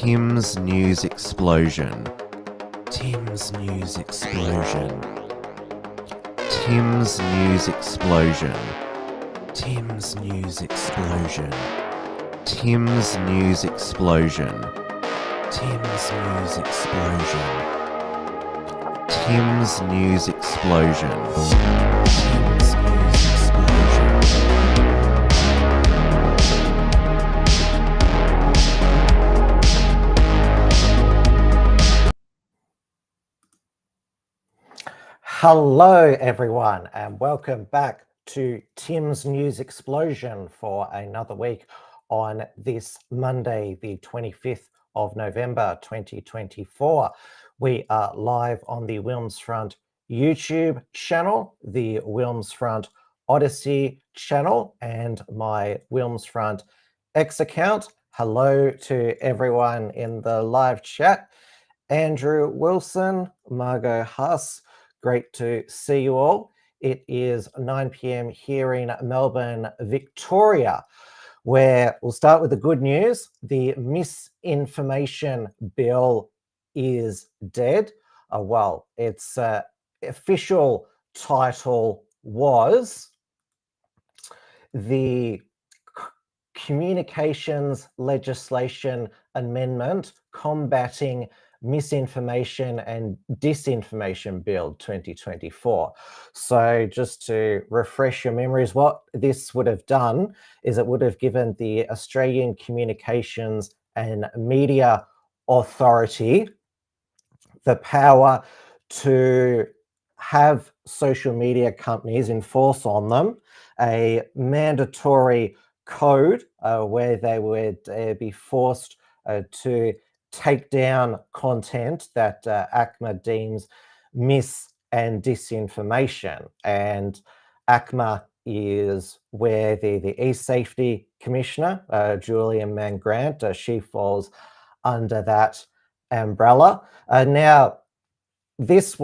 Tim's News Explosion. Tim's News Explosion. Tim's News Explosion. Tim's News Explosion. Tim's News Explosion. Tim's News Explosion. Tim's News Explosion. Tim's News Explosion. Hello everyone and welcome back to Tim's News Explosion for another week on this Monday, the 25th of November 2024. We are live on the Wilms Front YouTube channel, the Wilms Front Odyssey channel, and my Wilms Front X account. Hello to everyone in the live chat. Andrew Wilson, Margot Huss, great to see you all. It is 9 p.m. here in Melbourne, Victoria, where we'll start with the good news. The misinformation bill is dead. Well, its official title was the Communications Legislation Amendment Combating Misinformation and Disinformation Bill 2024. So just to refresh your memories, what this would have done is it would have given the Australian Communications and Media Authority the power to have social media companies enforce on them a mandatory code where they would be forced to take down content that ACMA deems mis and disinformation. And ACMA is where the e-safety commissioner, Julian Mangrant, she falls under that umbrella. Now, this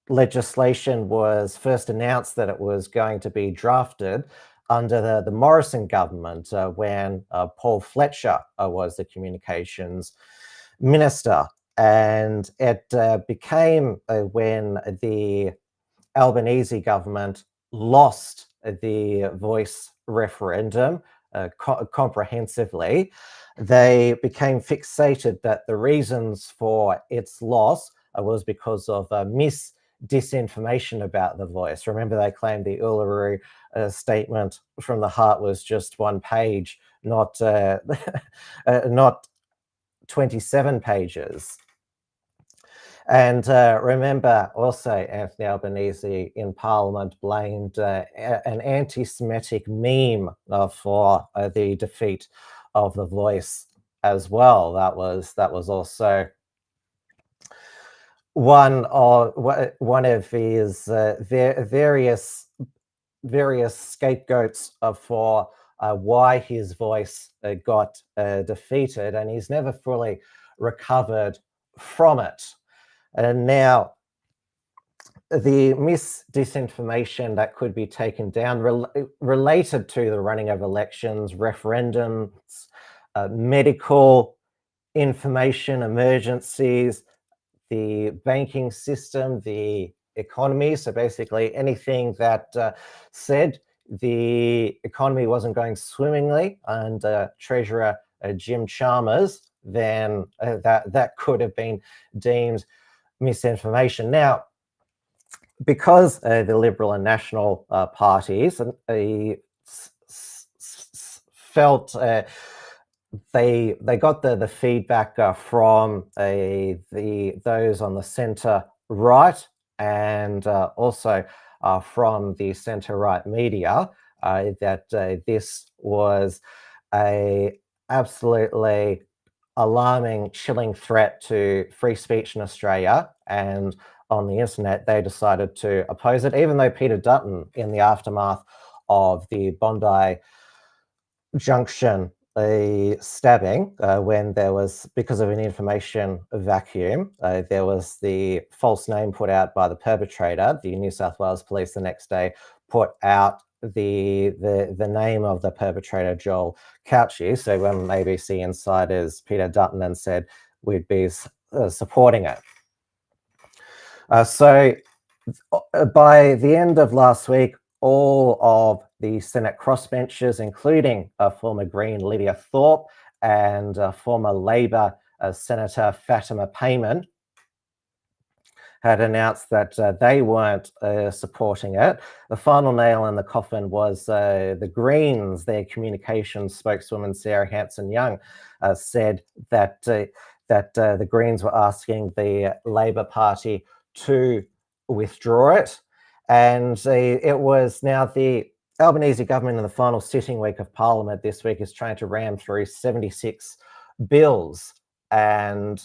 legislation was first announced that it was going to be drafted under the Morrison government when Paul Fletcher was the communications minister. And it became when the Albanese government lost the voice referendum comprehensively. They became fixated that the reasons for its loss was because of disinformation about the voice. Remember, they claimed the Uluru statement from the heart was just one page, not 27 pages. And remember also Anthony Albanese in Parliament blamed an anti-Semitic meme for the defeat of the voice as well. That was also one of his various scapegoats for why his voice got defeated, and he's never fully recovered from it. And now the disinformation that could be taken down related to the running of elections, referendums, medical information, emergencies, the banking system, the economy. So basically anything that said the economy wasn't going swimmingly under Treasurer Jim Chalmers, then that could have been deemed misinformation. Now, because the Liberal and National parties felt they got the feedback from those on the centre right and also from the centre right media that this was a absolutely alarming, chilling threat to free speech in Australia, and on the internet they decided to oppose it, even though Peter Dutton, in the aftermath of the Bondi Junction stabbing, when there was, because of an information vacuum, there was the false name put out by the perpetrator. The New South Wales police the next day put out the name of the perpetrator, Joel Couchy. So when ABC insiders Peter Dutton and said we'd be supporting it. So by the end of last week, all of the Senate crossbenchers, including former Green Lydia Thorpe and former Labor Senator Fatima Payman, had announced that they weren't supporting it. The final nail in the coffin was the Greens. Their communications spokeswoman, Sarah Hanson-Young, said that the Greens were asking the Labor Party to withdraw it. And it was now the Albanese government in the final sitting week of Parliament this week is trying to ram through 76 bills. And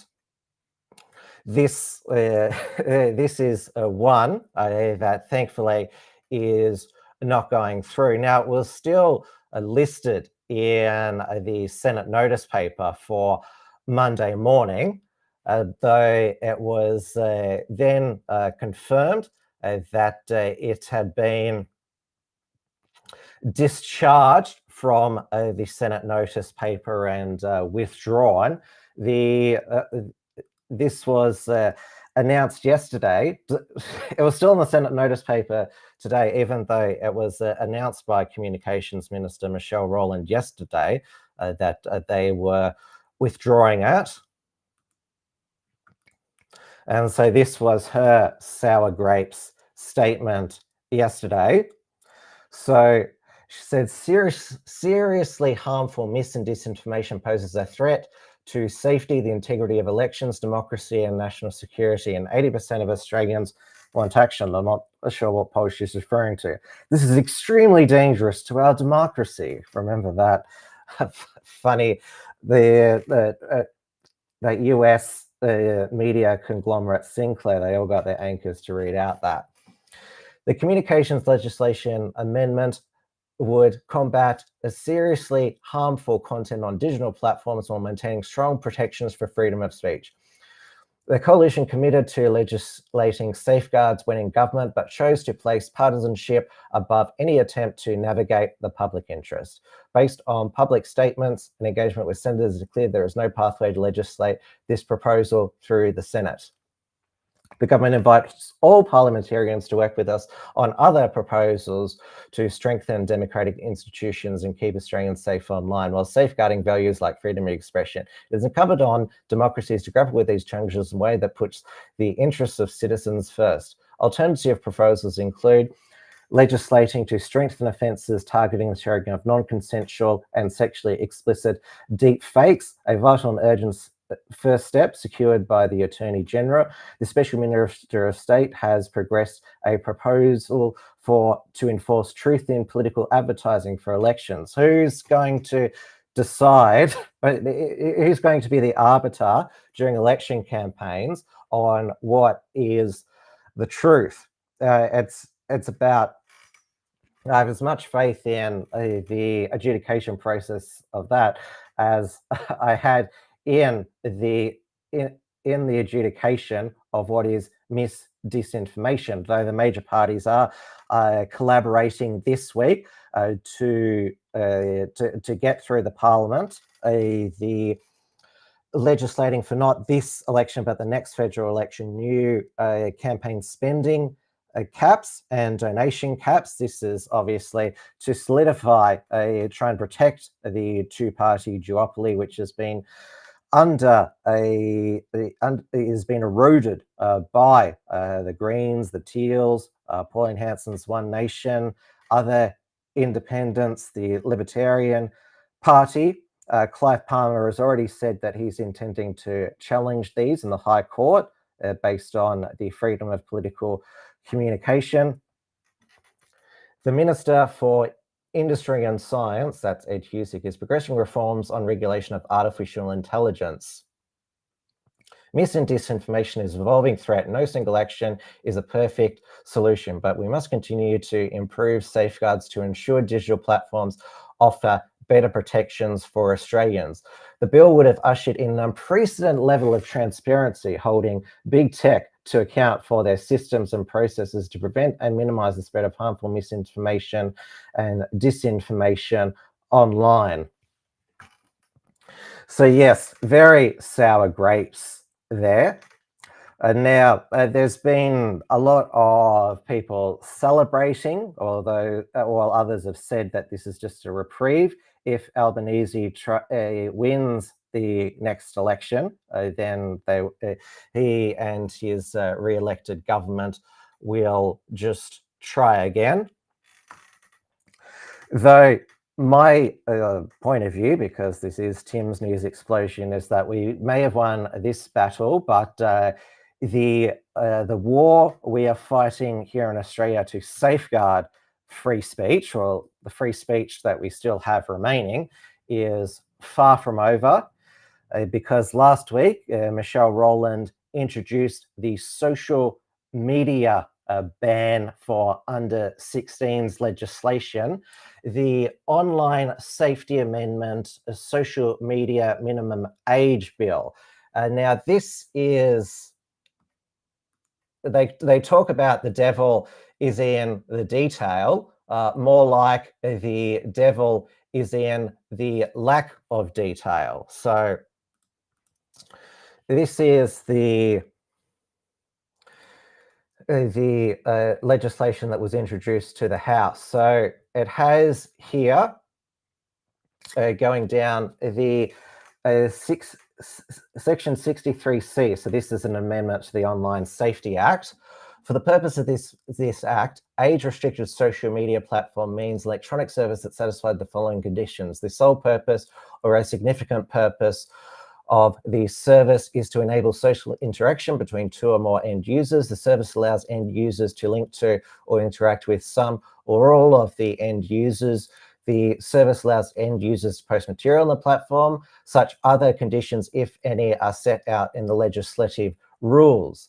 this is one that thankfully is not going through. Now, it was still listed in the Senate notice paper for Monday morning, though it was then confirmed that it had been discharged from the Senate notice paper and withdrawn. This was announced yesterday. It was still in the Senate notice paper today, even though it was announced by Communications Minister Michelle Rowland yesterday that they were withdrawing it. And so this was her sour grapes statement yesterday. So she said, seriously harmful mis and disinformation poses a threat to safety, the integrity of elections, democracy, and national security. And 80% of Australians want action. I'm not sure what poll she's referring to. This is extremely dangerous to our democracy. Remember that funny, the US media conglomerate Sinclair, they all got their anchors to read out that. The communications legislation amendment would combat a seriously harmful content on digital platforms while maintaining strong protections for freedom of speech. The coalition committed to legislating safeguards when in government, but chose to place partisanship above any attempt to navigate the public interest. Based on public statements and engagement with senators, it's clear there is no pathway to legislate this proposal through the Senate. The government invites all parliamentarians to work with us on other proposals to strengthen democratic institutions and keep Australians safe online, while safeguarding values like freedom of expression. It is incumbent on democracies to grapple with these challenges in a way that puts the interests of citizens first. Alternative proposals include legislating to strengthen offences targeting the sharing of non-consensual and sexually explicit deep fakes, a vital and urgent first step secured by the Attorney General. The Special Minister of State has progressed a proposal to enforce truth in political advertising for elections. Who's going to decide, who's going to be the arbiter during election campaigns on what is the truth? It's about, I have as much faith in the adjudication process of that as I had in the adjudication of what is disinformation, though the major parties are collaborating this week to get through the Parliament the legislating for not this election but the next federal election new campaign spending caps and donation caps. This is obviously to solidify, try and protect the two-party duopoly, which has been has been eroded by the Greens, the Teals, Pauline Hanson's One Nation, other independents, the Libertarian Party. Clive Palmer has already said that he's intending to challenge these in the High Court based on the freedom of political communication. The Minister for Industry and Science, that's Ed Husic, is progressing reforms on regulation of artificial intelligence. Mis and disinformation is an evolving threat. No single action is a perfect solution, but we must continue to improve safeguards to ensure digital platforms offer better protections for Australians. The bill would have ushered in an unprecedented level of transparency, holding big tech to account for their systems and processes to prevent and minimize the spread of harmful misinformation and disinformation online. So yes, very sour grapes there. Now, there's been a lot of people celebrating, although while others have said that this is just a reprieve. If Albanese wins the next election, then he and his re-elected government will just try again. Though my point of view, because this is Tim's News Explosion, is that we may have won this battle, but the war we are fighting here in Australia to safeguard free speech, or the free speech that we still have remaining, is far from over. Because last week, Michelle Rowland introduced the social media ban for under 16s legislation, the Online Safety Amendment Social Media Minimum Age Bill. Now, this is, they talk about the devil is in the detail, more like the devil is in the lack of detail. So this is the legislation that was introduced to the House. So it has here, going down, the Section 63C. So this is an amendment to the Online Safety Act. For the purpose of this act, age-restricted social media platform means electronic service that satisfied the following conditions. The sole purpose or a significant purpose of the service is to enable social interaction between two or more end users. The service allows end users to link to or interact with some or all of the end users. The service allows end users to post material on the platform. Such other conditions, if any, are set out in the legislative rules.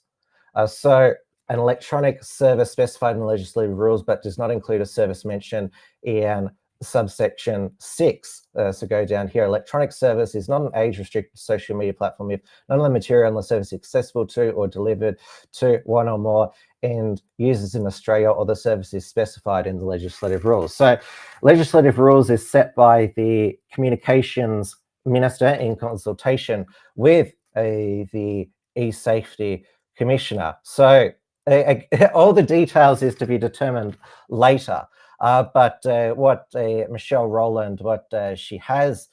So an electronic service specified in the legislative rules, but does not include a service mentioned in subsection 6. So go down here. Electronic service is not an age-restricted social media platform if none of the material on the service is accessible to or delivered to one or more end users in Australia, or the service is specified in the legislative rules. So legislative rules is set by the Communications Minister in consultation with the e-safety Commissioner. So all the details is to be determined later. But what Michelle Rowland, what she has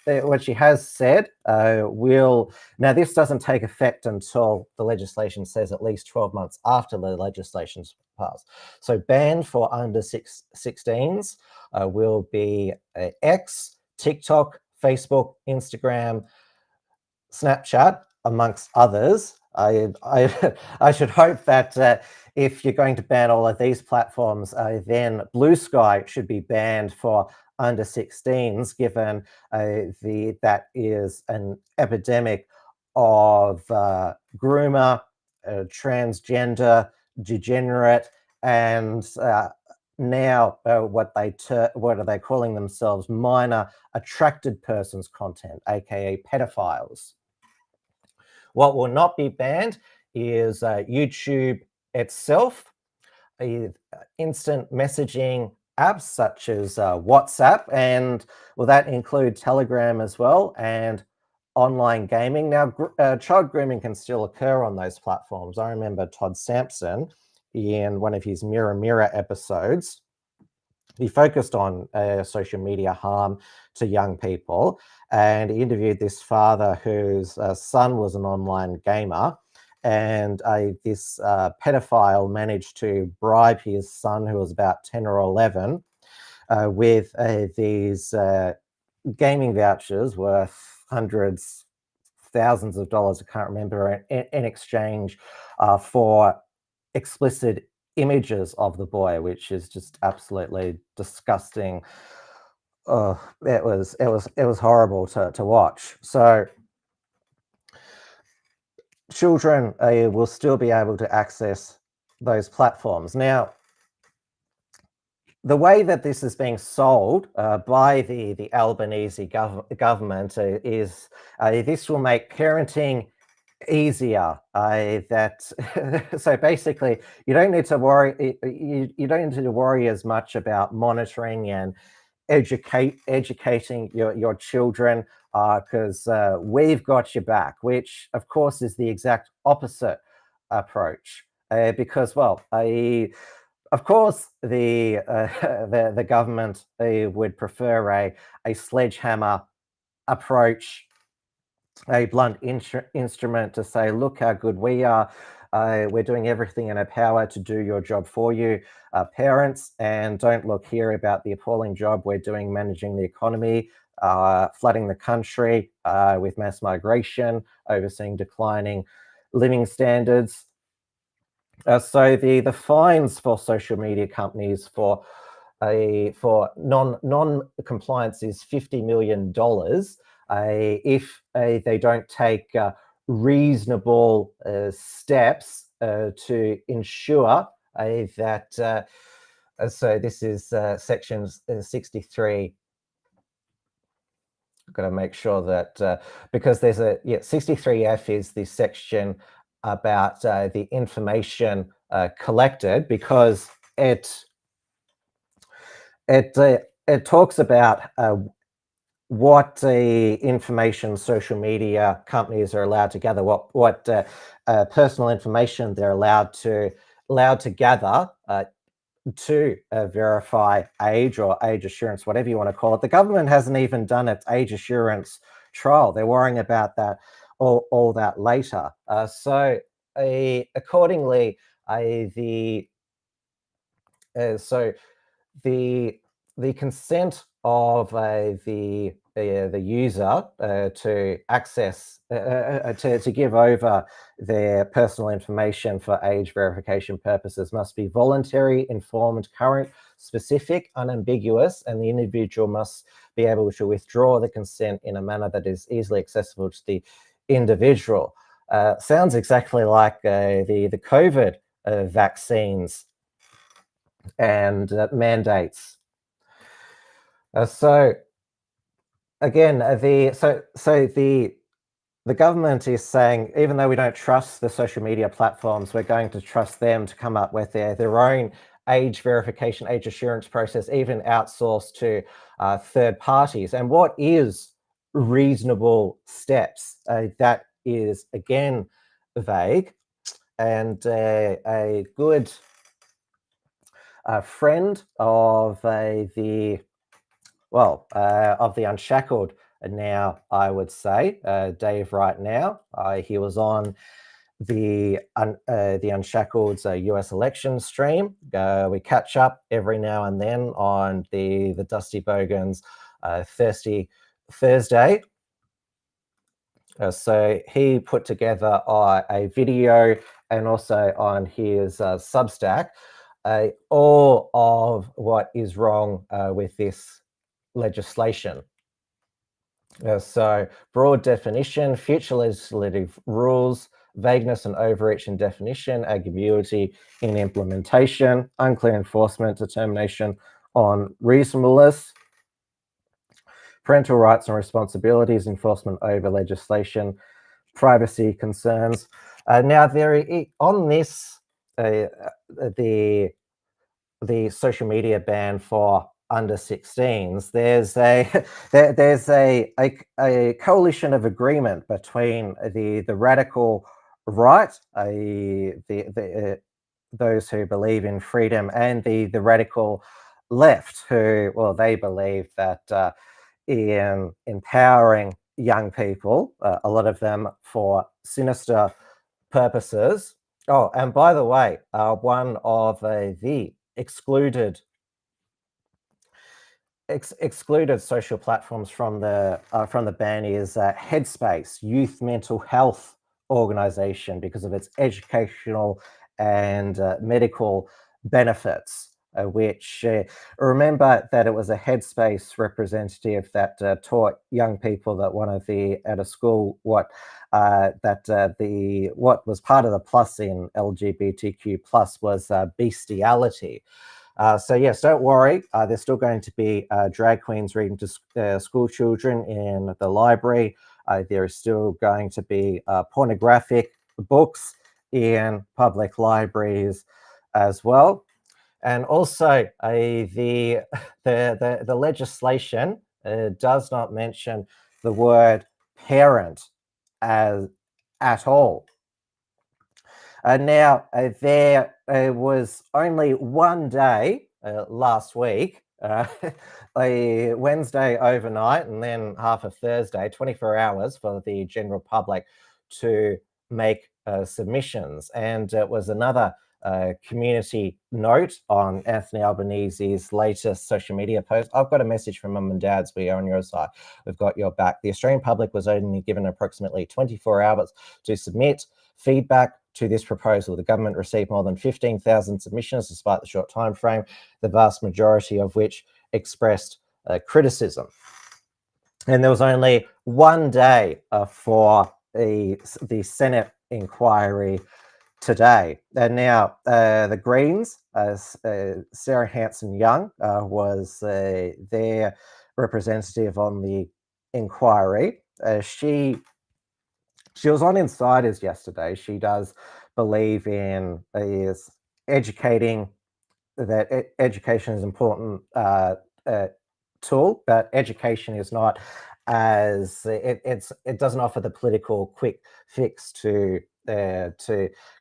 said will, now this doesn't take effect until the legislation says at least 12 months after the legislation's passed. So ban for under 16s will be X, TikTok, Facebook, Instagram, Snapchat, amongst others. I should hope that if you're going to ban all of these platforms, then Blue Sky should be banned for under 16s, given that is an epidemic of groomer, transgender, degenerate, and now what are they calling themselves? Minor attracted persons content, aka pedophiles. What will not be banned is YouTube itself, instant messaging apps such as WhatsApp, and will that include Telegram as well, and online gaming. Now, child grooming can still occur on those platforms. I remember Todd Sampson in one of his Mirror Mirror episodes. He focused on social media harm to young people, and he interviewed this father whose son was an online gamer, and this pedophile managed to bribe his son, who was about 10 or 11, with these gaming vouchers worth hundreds, thousands of dollars, I can't remember, in exchange for explicit images of the boy, which is just absolutely disgusting. It was horrible to watch. So children will still be able to access those platforms. Now, the way that this is being sold by the Albanese government is this will make parenting easier. So basically, you don't need to worry. You don't need to worry as much about monitoring and educating your children, because we've got your back, which of course is the exact opposite approach. Because, well, of course, the government would prefer a sledgehammer approach, a blunt instrument to say, look how good we are. We're doing everything in our power to do your job for you, parents, and don't look here about the appalling job we're doing managing the economy, flooding the country with mass migration, overseeing declining living standards. So the fines for social media companies for non-compliance is $50 million if they don't take reasonable steps to ensure that. So this is section 63. I've got to make sure that because there's 63F is the section about the information collected, because it talks about what information social media companies are allowed to gather, what personal information they're allowed to gather to verify age or age assurance, whatever you want to call it. The government hasn't even done its age assurance trial. They're worrying about that all that later. So accordingly, the consent of the user to access to give over their personal information for age verification purposes must be voluntary, informed, current, specific, unambiguous, and the individual must be able to withdraw the consent in a manner that is easily accessible to the individual. Sounds exactly like the COVID vaccines and mandates. So again, the government is saying, even though we don't trust the social media platforms, we're going to trust them to come up with their own age verification, age assurance process, even outsourced to third parties. And what is reasonable steps? That is, again, vague. And a good friend of the Unshackled now, I would say, Dave right now. He was on the Unshackled's US election stream. We catch up every now and then on the Dusty Bogans Thirsty Thursday. So he put together a video, and also on his Substack, all of what is wrong with this legislation. So broad definition, future legislative rules, vagueness and overreach in definition, ambiguity in implementation, unclear enforcement, determination on reasonableness, parental rights and responsibilities, enforcement over legislation, privacy concerns. Now, on this, the social media ban for under 16s, there's a coalition of agreement between the radical right, those who believe in freedom, and the radical left, who, well, they believe that in empowering young people, a lot of them for sinister purposes. Oh, and by the way, one of the excluded social platforms from the ban is Headspace, youth mental health organization, because of its educational and medical benefits. Which remember that it was a Headspace representative that taught young people that one of the at a school what was part of the plus in LGBTQ plus was bestiality. So yes, don't worry. There's still going to be drag queens reading to school children in the library. There is still going to be pornographic books in public libraries as well. And also, the legislation does not mention the word parent at all. Now, there was only one day last week, a Wednesday overnight, and then half of Thursday, 24 hours for the general public to make submissions. And it was another community note on Anthony Albanese's latest social media post. I've got a message from Mum and Dads. We are on your side. We've got your back. The Australian public was only given approximately 24 hours to submit feedback to this proposal. The government received more than 15,000 submissions despite the short time frame, the vast majority of which expressed criticism. And there was only one day for the Senate inquiry today. And now the Greens, Sarah Hanson-Young was their representative on the inquiry. She was on Insiders yesterday. She does believe in educating, that education is an important tool, but education is not as it doesn't offer the political quick fix to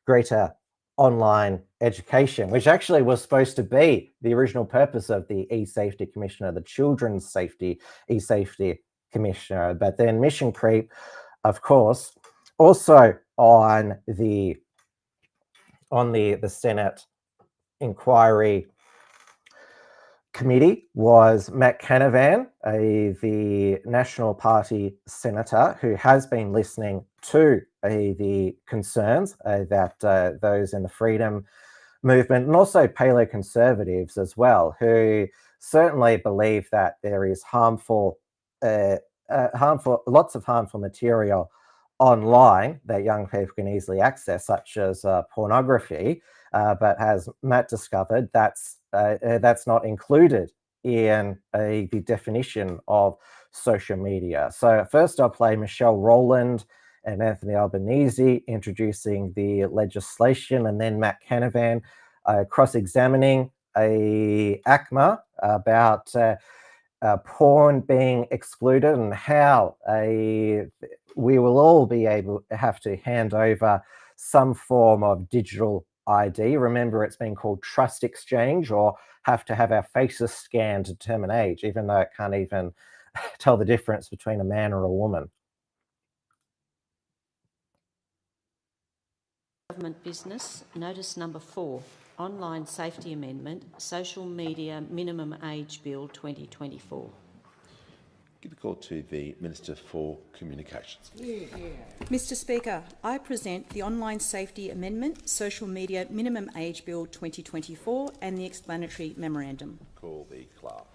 greater online education, which actually was supposed to be the original purpose of the e-safety commissioner, the children's safety e-safety commissioner. But then mission creep, of course, also on the Senate inquiry committee was Matt Canavan, the National Party senator, who has been listening to the concerns that those in the freedom movement, and also paleoconservatives as well, who certainly believe that there is lots of harmful material online that young people can easily access, such as pornography. But as Matt discovered, that's not included in the definition of social media. So first I'll play Michelle Rowland and Anthony Albanese introducing the legislation, and then Matt Canavan cross-examining ACMA about porn being excluded and how we will all have to hand over some form of digital ID. Remember, it's been called trust exchange, or have to have our faces scanned to determine age, even though it can't even tell the difference between a man or a woman. Government business, notice number 4, Online Safety Amendment, Social Media Minimum Age Bill 2024. Give the call to the Minister for Communications. Mr Speaker, I present the Online Safety Amendment, Social Media Minimum Age Bill 2024 and the explanatory memorandum. Call the clerk.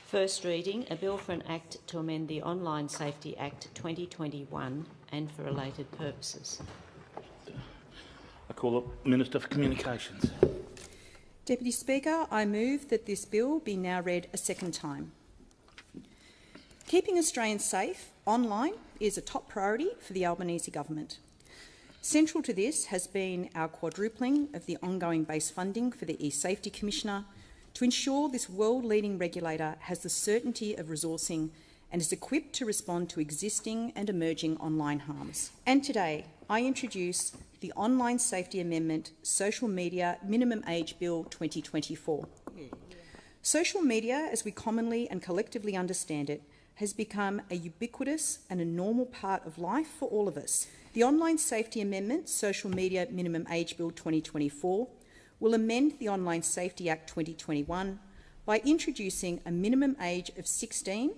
First reading, a bill for an act to amend the Online Safety Act 2021 and for related purposes. I call the Minister for Communications. Deputy Speaker, I move that this bill be now read a second time. Keeping Australians safe online is a top priority for the Albanese government. Central to this has been our quadrupling of the ongoing base funding for the e-Safety Commissioner to ensure this world-leading regulator has the certainty of resourcing and is equipped to respond to existing and emerging online harms. And today, I introduce the Online Safety Amendment, Social Media Minimum Age Bill 2024. Social media, as we commonly and collectively understand it, has become a ubiquitous and a normal part of life for all of us. The Online Safety Amendment, Social Media Minimum Age Bill 2024 will amend the Online Safety Act 2021 by introducing a minimum age of 16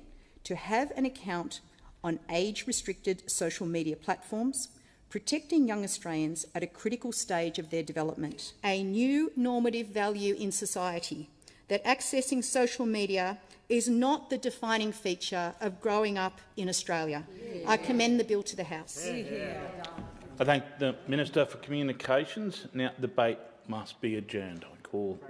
to have an account on age-restricted social media platforms, protecting young Australians at a critical stage of their development. A new normative value in society that accessing social media is not the defining feature of growing up in Australia. I commend the bill to the House. I thank the Minister for Communications. Now debate must be adjourned. I call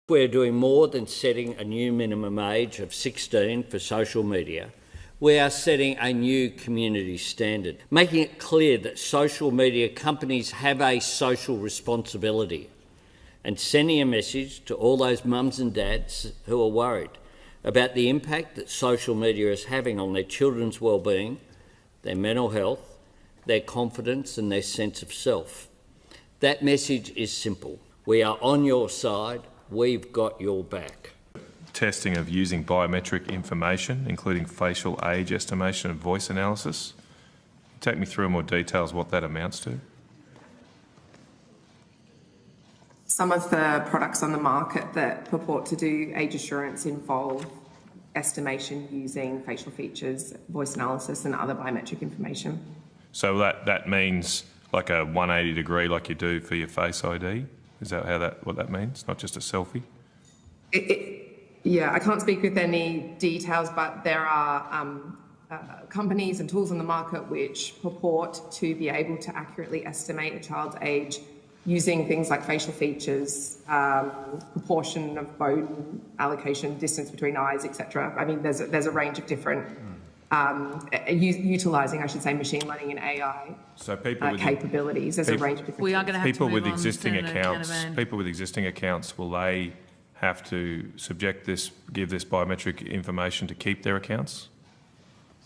We're doing more than setting a new minimum age of 16 for social media. We are setting a new community standard, making it clear that social media companies have a social responsibility, and sending a message to all those mums and dads who are worried about the impact that social media is having on their children's well-being, their mental health, their confidence and their sense of self. That message is simple. We are on your side. We've got your back. Testing of using biometric information, including facial age estimation and voice analysis. Take me through in more details what that amounts to. Some of the products on the market that purport to do age assurance involve estimation using facial features, voice analysis and other biometric information. So that means like a 180 degree like you do for your Face ID? Is that what that means? Not just a selfie? Yeah, I can't speak with any details, but there are companies and tools on the market which purport to be able to accurately estimate a child's age using things like facial features, proportion of bone allocation, distance between eyes, etc. I mean, there's a range of different utilising, I should say, machine learning and AI capabilities. There's a range of different. We are going to have people with existing accounts. People with existing accounts, will they have to give this biometric information to keep their accounts?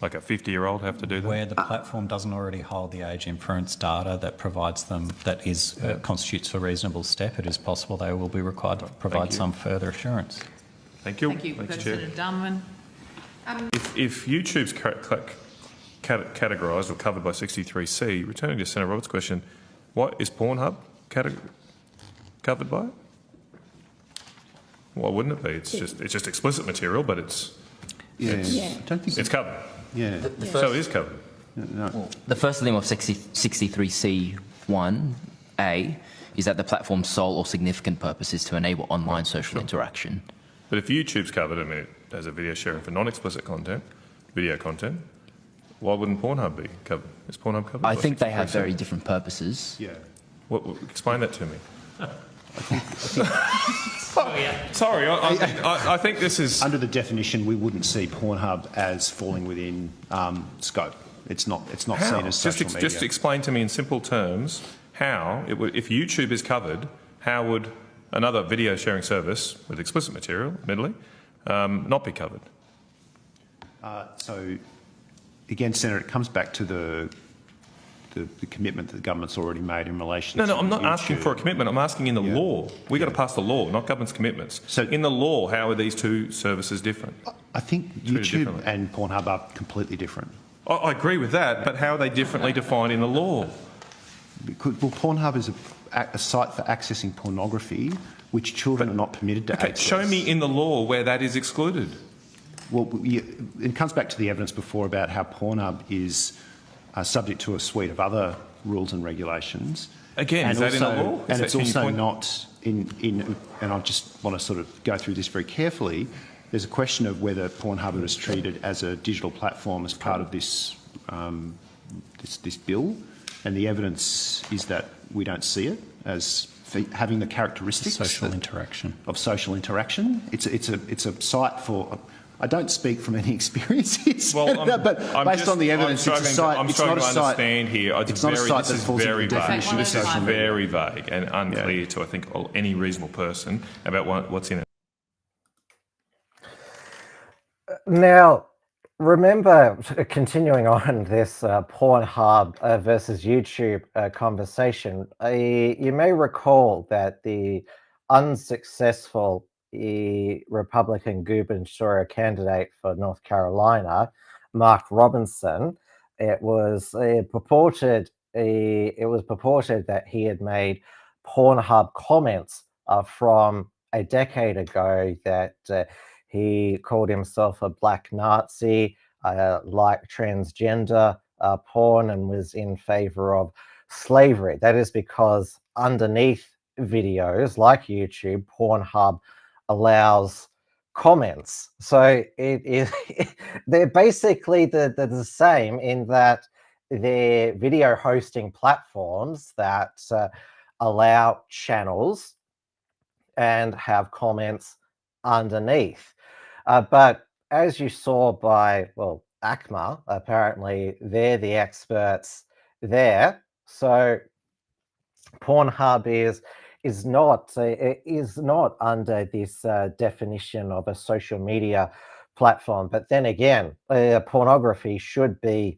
Like a 50-year-old have to do that? Where the platform doesn't already hold the age inference data that provides them, constitutes a reasonable step, it is possible they will be required to provide some further assurance. Thank you. Thank you. Thanks, Senator Dunman. If YouTube's categorised or covered by 63C, returning to Senator Roberts' question, what is Pornhub covered by? Why wouldn't it be? It's just explicit material, but it's covered. Yeah. So it is covered. Well, the first limb of 63C1A is that the platform's sole or significant purpose is to enable online social interaction. But if YouTube's covered, I mean, it has a video sharing for non-explicit content, video content, why wouldn't Pornhub be covered? Is Pornhub covered? I think they have very different purposes. Yeah. Explain that to me. Sorry, I think this is... Under the definition, we wouldn't see Pornhub as falling within scope. It's not seen as social media. Just explain to me in simple terms how, if YouTube is covered, how would another video sharing service with explicit material, admittedly, not be covered? So, again, Senator, it comes back to the commitment that the government's already made in relation to... No, I'm not asking for a commitment. I'm asking in the law. We've got to pass the law, not government's commitments. So in the law, how are these two services different? I think YouTube and Pornhub are completely different. I agree with that, but how are they differently defined in the law? Well, Pornhub is a site for accessing pornography, which children are not permitted to access. Show me in the law where that is excluded. Well, it comes back to the evidence before about how Pornhub is subject to a suite of other rules and regulations. Again, is that in the law? And it's also not in, and I just want to sort of go through this very carefully, there's a question of whether Pornhub is treated as a digital platform as part of this, this bill, and the evidence is that we don't see it as having the characteristics of social interaction. It's a site for... I don't speak from any experiences, but based on the evidence, it's a site. I'm struggling to understand here. It's not a site that falls into the definition. This is very vague and unclear to, I think, any reasonable person about what's in it. Now, remember, continuing on this Pornhub versus YouTube conversation, you may recall that the unsuccessful Republican gubernatorial candidate for North Carolina, Mark Robinson, it was purported that he had made Pornhub comments from a decade ago that he called himself a black Nazi, liked transgender porn, and was in favor of slavery. That is because underneath videos like YouTube, Pornhub allows comments. So they're basically the same in that they're video hosting platforms that allow channels and have comments underneath. But as you saw by, well, ACMA, apparently they're the experts there. So Pornhub is not under this definition of a social media platform. But then again, pornography should be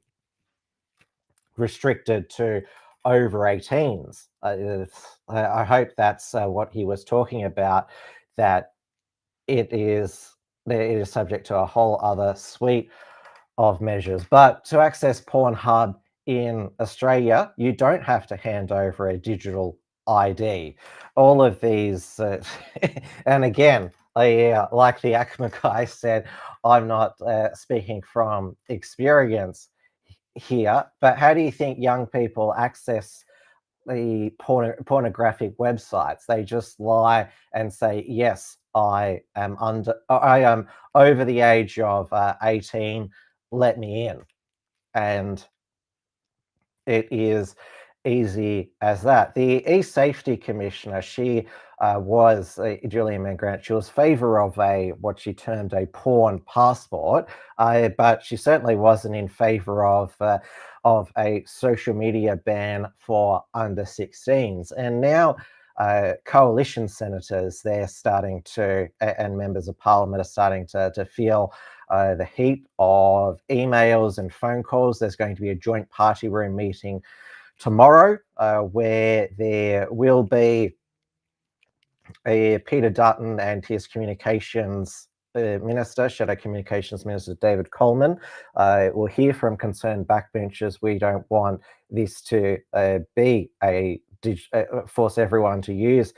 restricted to over 18s. I hope that's what he was talking about, that it is subject to a whole other suite of measures. But to access Pornhub in Australia, you don't have to hand over a digital ID. All of these, and again, like the ACMA guy said, I'm not speaking from experience here, but how do you think young people access the pornographic websites? They just lie and say, yes, I am over the age of 18, let me in. And it is easy as that. The e-safety commissioner, she was Julian Mangrant. She was favor of what she termed a porn passport, but she certainly wasn't in favor of a social media ban for under 16s. And now coalition senators, they're starting to, and members of parliament are starting to feel the heat of emails and phone calls. There's going to be a joint party room meeting tomorrow where there will be Peter Dutton and his communications minister, Shadow Communications Minister David Coleman. We'll hear from concerned backbenchers. We don't want this to be force everyone to use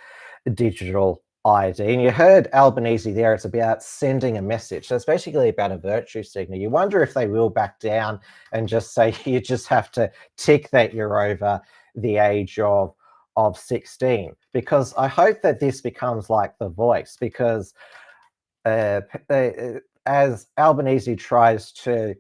digital ID. And you heard Albanese there, it's about sending a message. So it's basically about a virtue signal. You wonder if they will back down and just say you just have to tick that you're over the age of 16, because I hope that this becomes like The Voice, because as Albanese tries to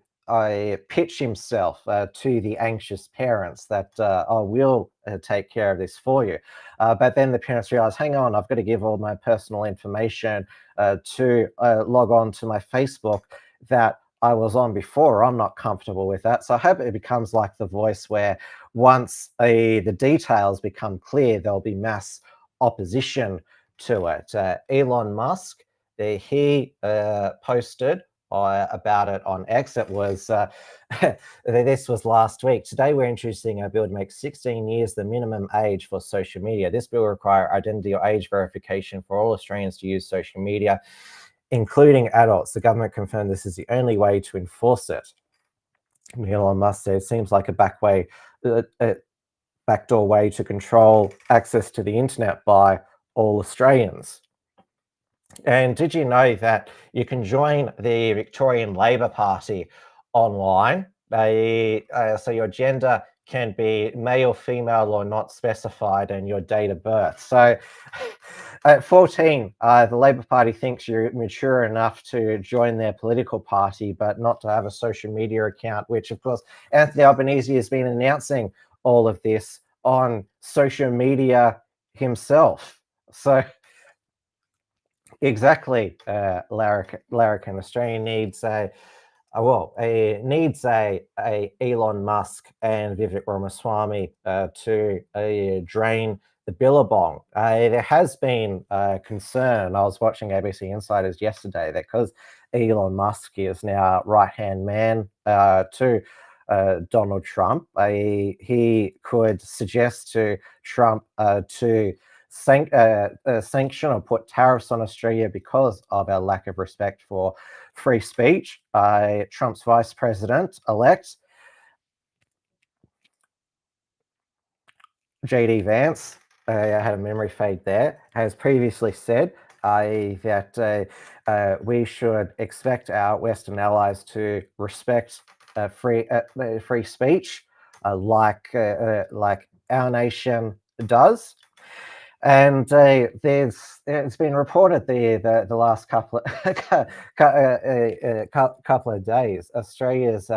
pitch himself to the anxious parents that I will take care of this for you. But then the parents realize, hang on, I've got to give all my personal information to log on to my Facebook that I was on before. I'm not comfortable with that. So I hope it becomes like The Voice, where once the details become clear, there'll be mass opposition to it. Elon Musk, he posted about it on X. It was this was last week. Today we're introducing a bill to make 16 years the minimum age for social media. This bill will require identity or age verification for all Australians to use social media, including adults. The government confirmed this is the only way to enforce it. Elon Musk said it seems like a backdoor way to control access to the internet by all Australians. And did you know that you can join the Victorian Labor Party online? So your gender can be male, female, or not specified, and your date of birth. So at 14, the Labor Party thinks you're mature enough to join their political party, but not to have a social media account, which, of course, Anthony Albanese has been announcing all of this on social media himself. So exactly, Larrikin. Australia needs a Elon Musk and Vivek Ramaswamy to drain the billabong. There has been concern. I was watching ABC Insiders yesterday that because Elon Musk is now right-hand man to Donald Trump, he could suggest to Trump to sanction or put tariffs on Australia because of our lack of respect for free speech. Trump's vice president-elect, JD Vance, I had a memory fade there, has previously said that we should expect our Western allies to respect free speech like our nation does. And it's been reported the last couple of days, Australia's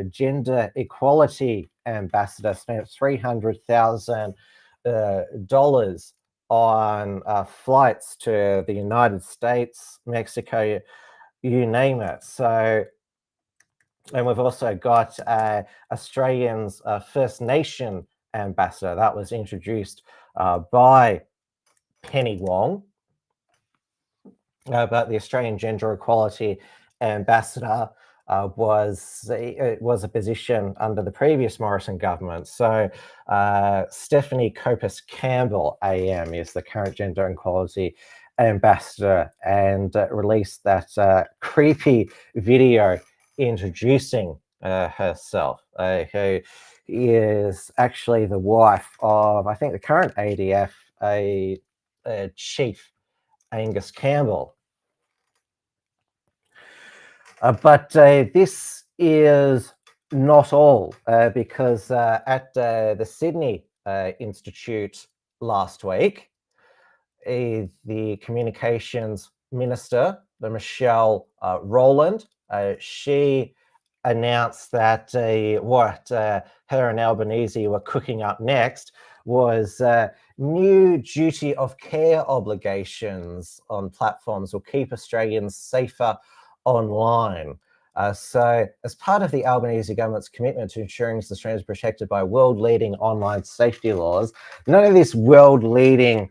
gender equality ambassador spent $300,000 on flights to the United States, Mexico, you name it. So, and we've also got Australia's First Nation ambassador that was introduced by Penny Wong. But the Australian Gender Equality Ambassador was a position under the previous Morrison government. So Stephanie Copus Campbell AM is the current Gender Equality Ambassador, and released that creepy video introducing herself, who is actually the wife of, I think, the current ADF chief, Angus Campbell. But this is not all, because at the Sydney Institute last week, the Communications Minister, Michelle Rowland, she announced that what her and Albanese were cooking up next was new duty of care obligations on platforms will keep Australians safer online. So as part of the Albanese government's commitment to ensuring Australians are protected by world-leading online safety laws, none of this world-leading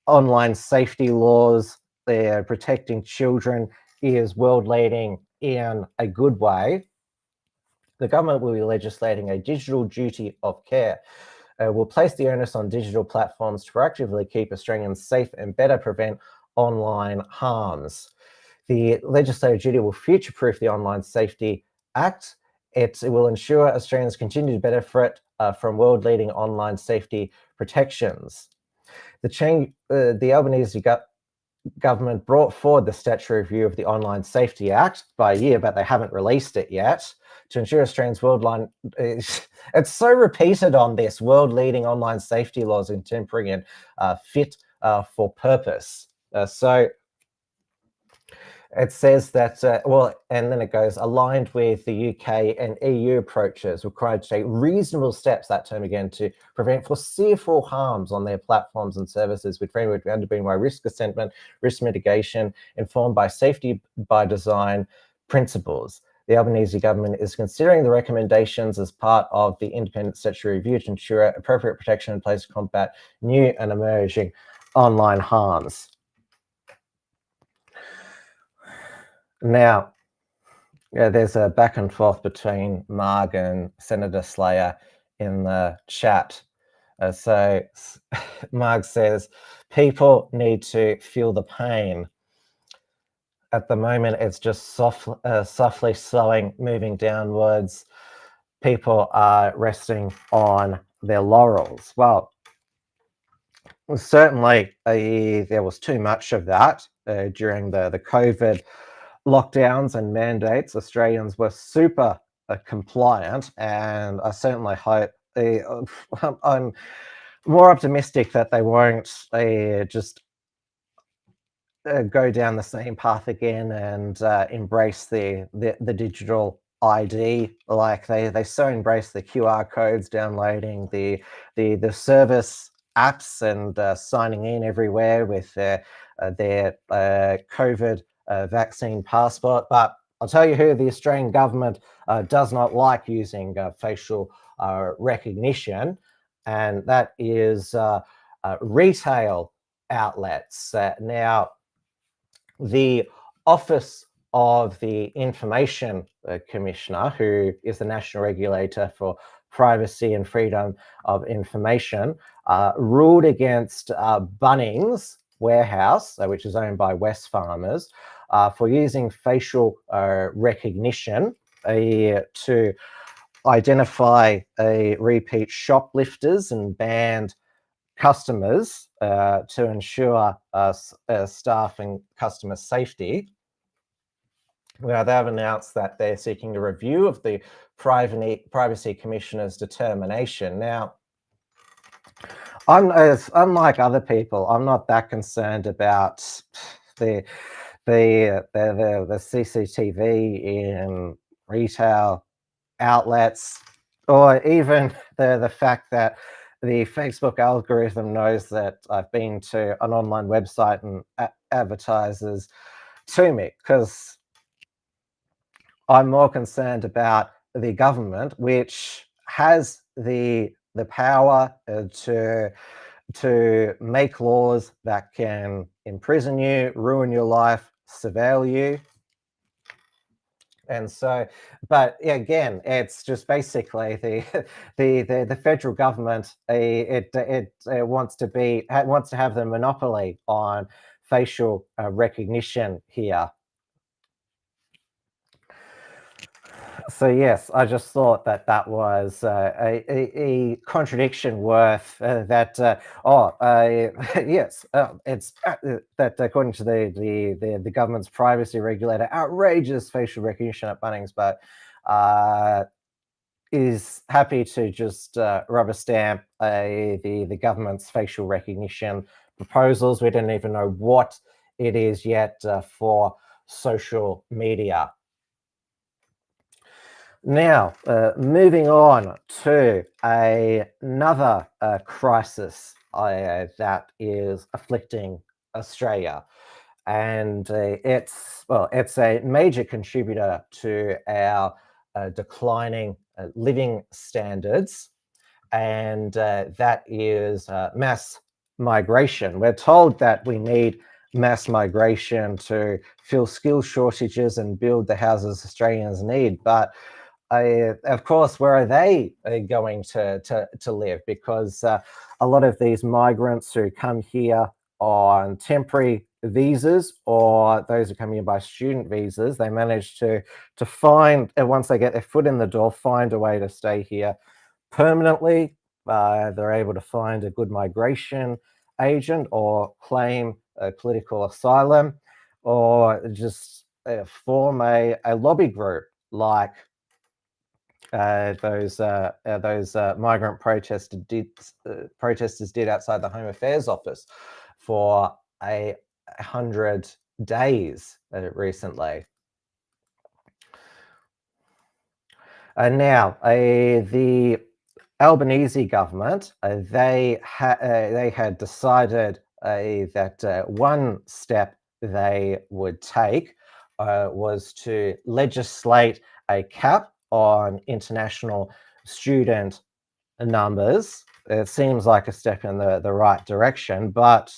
online safety laws, they're protecting children, is world-leading in a good way. The government will be legislating a digital duty of care. Will place the onus on digital platforms to proactively keep Australians safe and better prevent online harms. The legislative duty will future-proof the Online Safety Act. It will ensure Australians continue to benefit from world-leading online safety protections. The Albanese government brought forward the statutory review of the Online Safety Act by a year, but they haven't released it yet, to ensure Australians worldwide. It's so repeated on this, world-leading online safety laws, contemporary and fit for purpose. So it says that, and then it goes, aligned with the UK and EU approaches, required to take reasonable steps, that term again, to prevent foreseeable harms on their platforms and services, with framework underpinned by risk assessment, risk mitigation, informed by safety by design principles. The Albanese government is considering the recommendations as part of the independent statutory review to ensure appropriate protection in place to combat new and emerging online harms. Now, there's a back and forth between Marg and Senator Slayer in the chat. So Marg says, people need to feel the pain. At the moment, it's just softly slowing, moving downwards. People are resting on their laurels. Well, certainly there was too much of that during the COVID lockdowns and mandates. Australians were super compliant, and I certainly hope, I'm more optimistic that they won't just go down the same path again and embrace the digital ID, like they so embrace the QR codes, downloading the service apps and signing in everywhere with their COVID vaccine passport. But I'll tell you who the Australian government does not like using facial recognition, and that is retail outlets. Now, the Office of the Information Commissioner, who is the national regulator for privacy and freedom of information, ruled against Bunnings Warehouse, which is owned by Wesfarmers, for using facial recognition to identify repeat shoplifters and banned customers to ensure staff and customer safety. Now, they have announced that they're seeking a review of the Privacy Commissioner's determination. Now, unlike other people, I'm not that concerned about the CCTV in retail outlets, or even the fact that the Facebook algorithm knows that I've been to an online website and advertises to me, because I'm more concerned about the government, which has the power to make laws that can imprison you, ruin your life, surveil you. And so, but again, it's just basically the federal government. It wants to have the monopoly on facial recognition here. So yes, I just thought that was a contradiction worth that. Yes, it's that according to the government's privacy regulator, outrageous facial recognition at Bunnings, but is happy to just rubber stamp the government's facial recognition proposals. We don't even know what it is yet for social media. Now, moving on to another crisis that is afflicting Australia, and it's a major contributor to our declining living standards, and that is mass migration. We're told that we need mass migration to fill skill shortages and build the houses Australians need, but of course, where are they going to live? Because a lot of these migrants who come here on temporary visas, or those who come here by student visas, they manage to find, once they get their foot in the door, find a way to stay here permanently. They're able to find a good migration agent or claim political asylum, or just form a lobby group like those migrant protesters did outside the Home Affairs Office for 100 days recently. And now the Albanese government, they had decided that one step they would take was to legislate a cap on international student numbers. It seems like a step in the right direction, but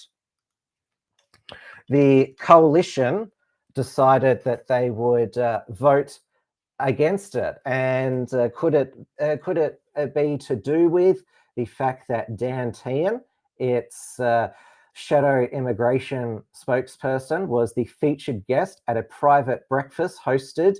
the coalition decided that they would vote against it. And could it be to do with the fact that Dan Tehan, its shadow immigration spokesperson, was the featured guest at a private breakfast hosted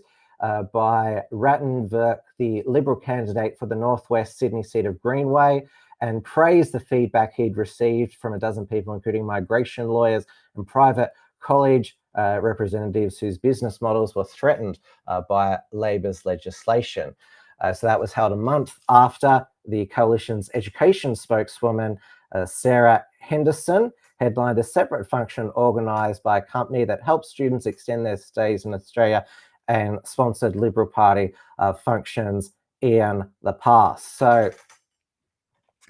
by Ratton Virk, the Liberal candidate for the Northwest Sydney seat of Greenway, and praised the feedback he'd received from a dozen people, including migration lawyers and private college representatives whose business models were threatened by Labor's legislation. So that was held a month after the coalition's education spokeswoman, Sarah Henderson, headlined a separate function organised by a company that helps students extend their stays in Australia and sponsored Liberal Party functions in the past. So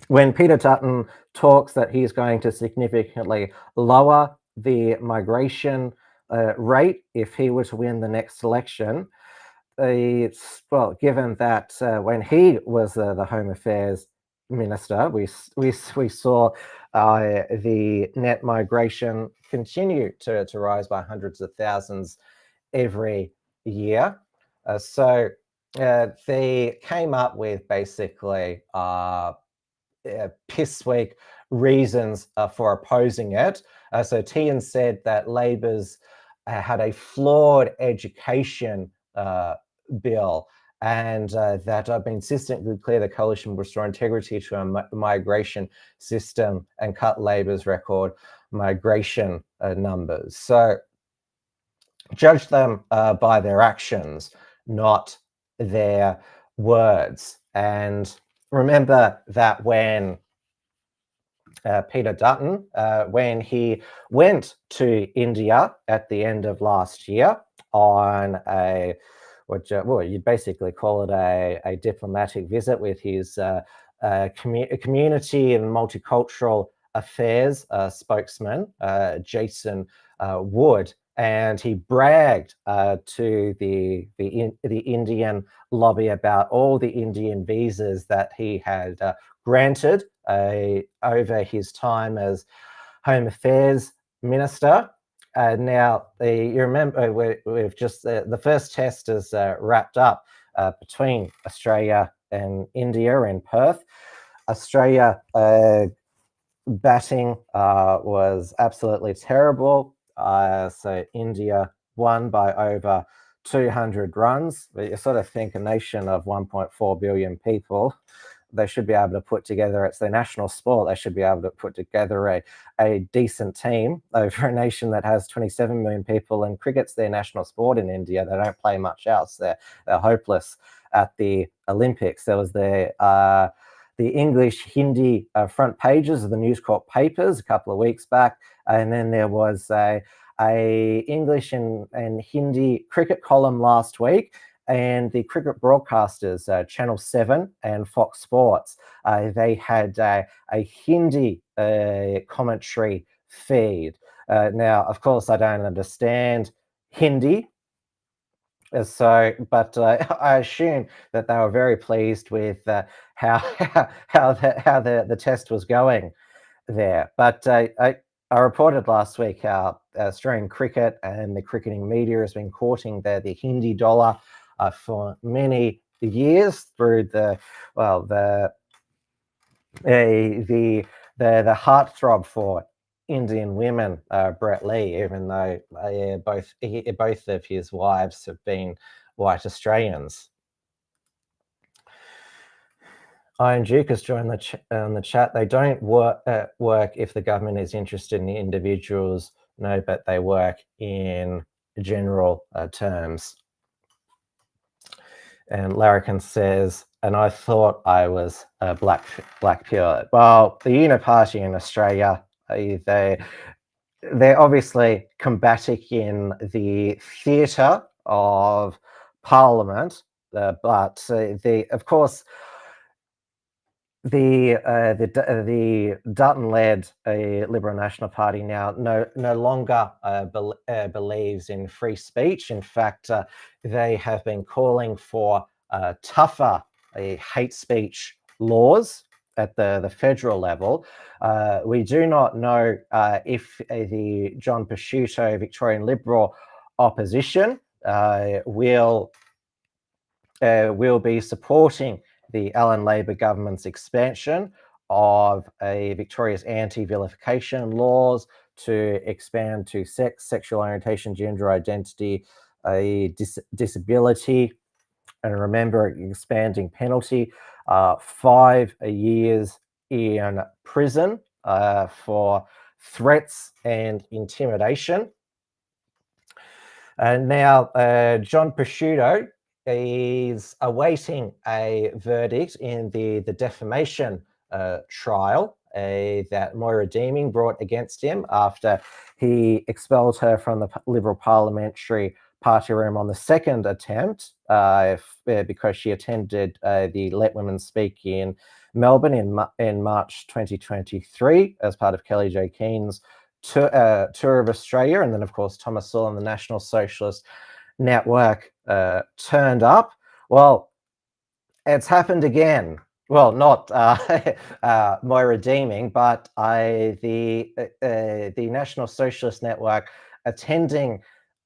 when Peter Dutton talks that he's going to significantly lower the migration rate if he were to win the next election, it's, well, given that when he was the Home Affairs Minister, we saw the net migration continue to rise by hundreds of thousands every year. So they came up with basically piss-weak reasons for opposing it. So Tehan said that Labor's had a flawed education bill, and that I've been consistently clear the coalition will restore integrity to our migration system and cut Labor's record migration numbers. So judge them by their actions, not their words. And remember that when Peter Dutton, when he went to India at the end of last year on well, you'd basically call it a diplomatic visit with his community and multicultural affairs spokesman, Jason Wood, and he bragged to the Indian lobby about all the Indian visas that he had granted over his time as Home Affairs Minister. Now, you remember we've just the first test is wrapped up between Australia and India in Perth. Australia batting was absolutely terrible. So India won by over 200 runs. But you sort of think a nation of 1.4 billion people, they should be able to put together, it's their national sport, they should be able to put together a decent team over a nation that has 27 million people, and cricket's their national sport in India. They don't play much else. They're hopeless at the Olympics. There was the English Hindi front pages of the News Corp papers a couple of weeks back, and then there was a English and Hindi cricket column last week. And the cricket broadcasters, Channel 7 and Fox Sports, they had a Hindi commentary feed. Now, of course, I don't understand Hindi, but I assume that they were very pleased with how the test was going there. But I reported last week how Australian cricket and the cricketing media has been courting the Hindi dollar for many years through the heartthrob for Indian women, Brett Lee, even though both of his wives have been white Australians. Iron Duke has joined the chat. They don't work if the government is interested in individuals, no, but they work in general terms. And Larrikin says, and I thought I was a black pure. Well, the Uniparty in Australia, they're obviously combating in the theatre of Parliament, but of course the Dutton-led Liberal National Party now no longer believes in free speech. In fact, they have been calling for tougher hate speech laws at the federal level. We do not know if the John Pesciuto Victorian Liberal opposition will be supporting the Allen Labor government's expansion of Victoria's anti-vilification laws to expand to sex, sexual orientation, gender identity, disability, and remember, expanding penalty, 5 years in prison for threats and intimidation. And now John Pesciuto is awaiting a verdict in the defamation trial that Moira Deeming brought against him after he expelled her from the Liberal Parliamentary Party room on the second attempt because she attended the Let Women Speak in Melbourne in March 2023 as part of Kelly J. Keen's tour of Australia. And then, of course, Thomas Sewell and the National Socialist Network turned up. Well, it's happened again. Well, not Moira Deeming, but the National Socialist Network attending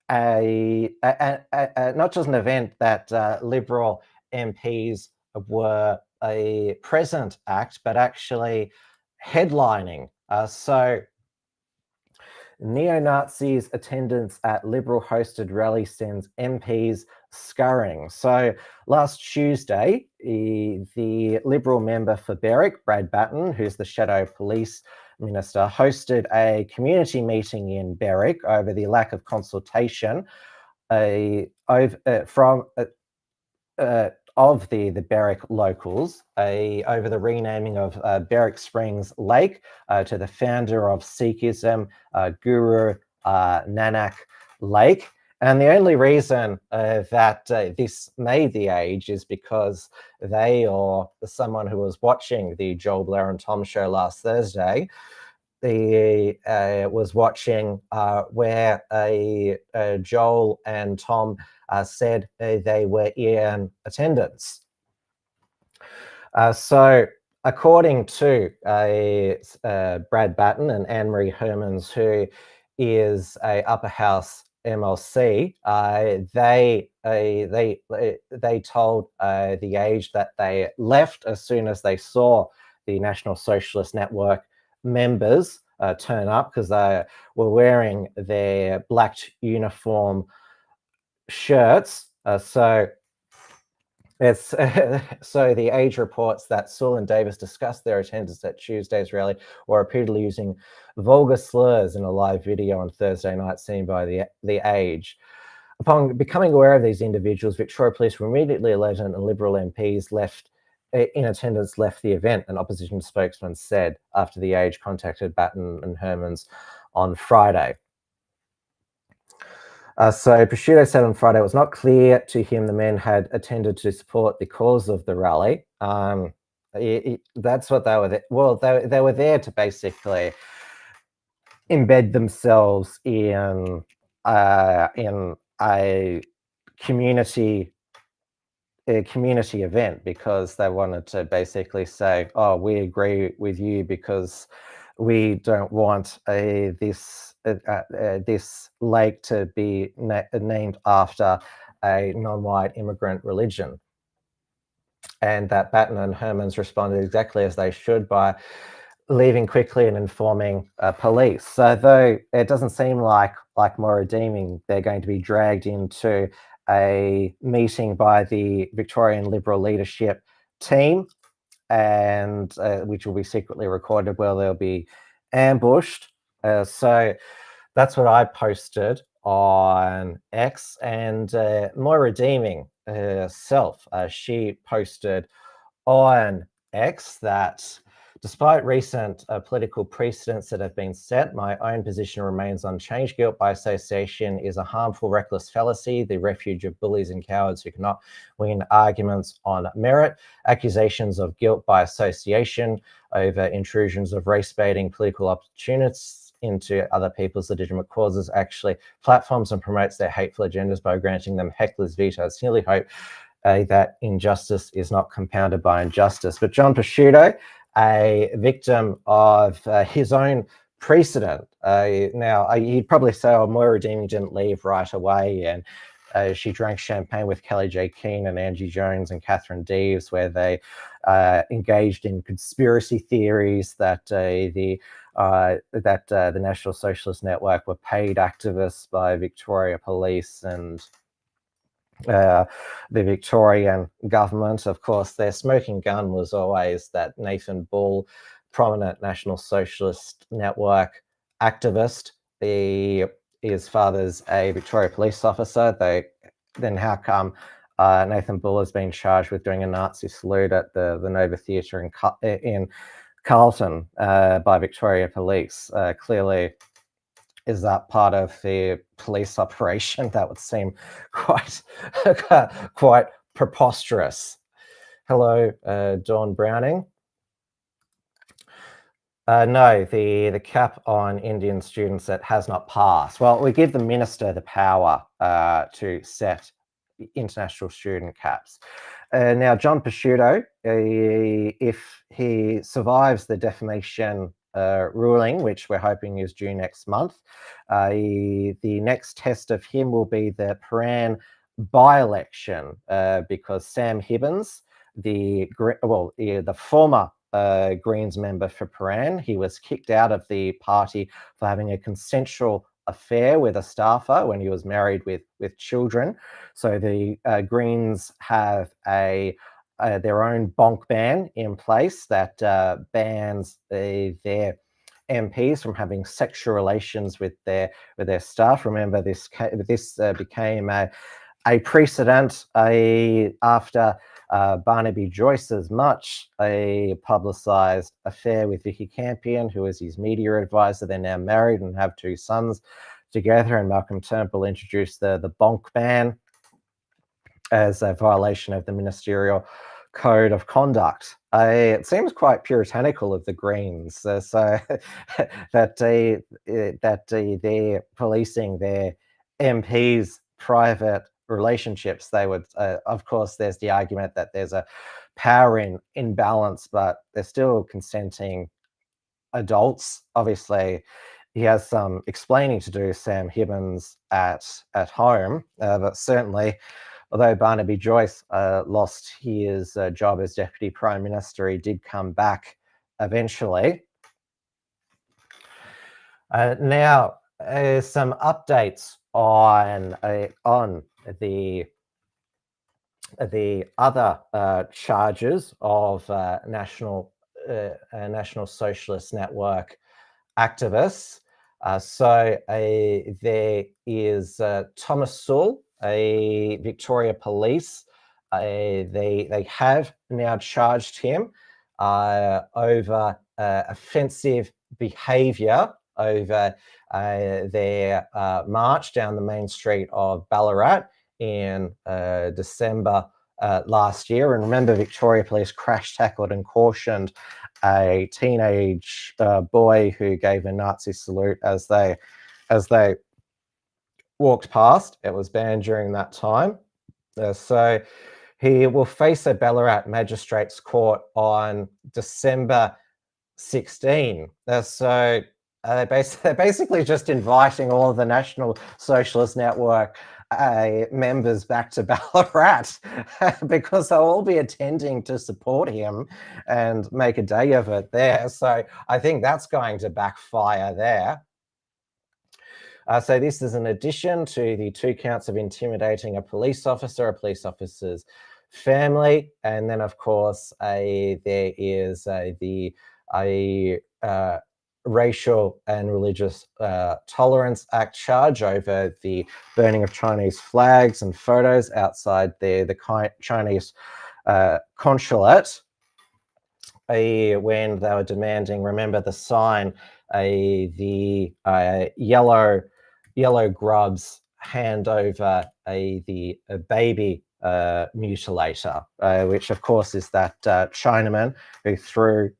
not just an event that Liberal MPs were present at, but actually headlining. So neo-Nazis' attendance at Liberal-hosted rally sends MPs scurrying. So last Tuesday, the Liberal member for Berwick, Brad Batten, who's the Shadow Police Minister, hosted a community meeting in Berwick over the lack of consultation of the Berwick locals over the renaming of Berwick Springs Lake to the founder of Sikhism, Guru Nanak Lake. And the only reason that this made the Age is because they, or someone who was watching the Joel, Blair and Tom show last Thursday, was watching where Joel and Tom said they were in attendance. So according to Brad Batten and Anne-Marie Hermans, who is a upper house MLC, they told the Age that they left as soon as they saw the National Socialist Network members turn up, because they were wearing their black uniform shirts. So it's so the Age reports that Sewell and Davis discussed their attendance at Tuesday's rally, or repeatedly using vulgar slurs in a live video on Thursday night seen by the Age. Upon becoming aware of these individuals, Victoria Police were immediately alerted, and Liberal MPs in attendance left the event, an opposition spokesman said after the Age contacted Batten and Hermans on Friday. So Prosciutto said on Friday it was not clear to him the men had attended to support the cause of the rally. That's what they were there. Well, they were there to basically embed themselves in a community event, because they wanted to basically say, oh, we agree with you because we don't want this lake to be named after a non-white immigrant religion. And that Batten and Hermans responded exactly as they should, by leaving quickly and informing police. So though it doesn't seem like more redeeming, they're going to be dragged into a meeting by the Victorian Liberal leadership team, and which will be secretly recorded, where they'll be ambushed. So that's what I posted on X, and more redeeming self, she posted on X that despite recent political precedents that have been set, my own position remains unchanged. Guilt by association is a harmful, reckless fallacy, the refuge of bullies and cowards who cannot win arguments on merit. Accusations of guilt by association over intrusions of race-baiting political opportunists into other people's legitimate causes actually platforms and promotes their hateful agendas by granting them heckler's veto. I sincerely hope that injustice is not compounded by injustice. But John Prosciutto, a victim of his own precedent. Now, you'd probably say, oh, Moira Deeming didn't leave right away, and she drank champagne with Kelly J. Keane and Angie Jones and Catherine Deeves, where they engaged in conspiracy theories that the National Socialist Network were paid activists by Victoria Police and the Victorian government. Of course, their smoking gun was always that Nathan Bull, prominent National Socialist Network activist. His father's a Victoria police officer. Then how come Nathan Bull has been charged with doing a Nazi salute at the Nova Theatre in Carlton by Victoria Police? Clearly, is that part of the police operation? That would seem quite preposterous. Hello, Dawn Browning. No, the cap on Indian students that has not passed. Well, we give the minister the power to set international student caps. Now, John Prosciutto, if he survives the defamation ruling, which we're hoping is due next month, the next test of him will be the Paran by-election, because Sam Higgins, the former Greens member for Paran, he was kicked out of the party for having a consensual affair with a staffer when he was married with children. So the Greens have their own bonk ban in place that bans their MPs from having sexual relations with their staff. Remember, this became a precedent after Barnaby Joyce's much publicised affair with Vicky Campion, who is his media advisor. They're now married and have 2 sons together, and Malcolm Turnbull introduced the bonk ban as a violation of the ministerial code of conduct. It seems quite puritanical of the Greens, so that they're policing their MPs' private relationships. They would, of course, there's the argument that there's a power imbalance, but they're still consenting adults. Obviously, he has some explaining to do, Sam Higgins, at home, but certainly, although Barnaby Joyce lost his job as Deputy Prime Minister, he did come back eventually. Now, some updates on the other charges of National Socialist Network activists. So there is Thomas Sewell, a Victoria Police. They have now charged him over offensive behaviour over their march down the main street of Ballarat in December last year. And remember, Victoria Police crash tackled and cautioned a teenage boy who gave a Nazi salute as they walked past. It was banned during that time. So he will face a Ballarat Magistrates Court on December 16. So they're basically just inviting all of the National Socialist Network members back to Ballarat because they'll all be attending to support him and make a day of it there. So I think that's going to backfire there. So this is in addition to the 2 counts of intimidating a police officer's family, and then of course there is the Racial and Religious Tolerance Act charge over the burning of Chinese flags and photos outside the Chinese consulate when they were demanding, remember the sign, the yellow grubs hand over the baby mutilator, which of course is that Chinaman who threw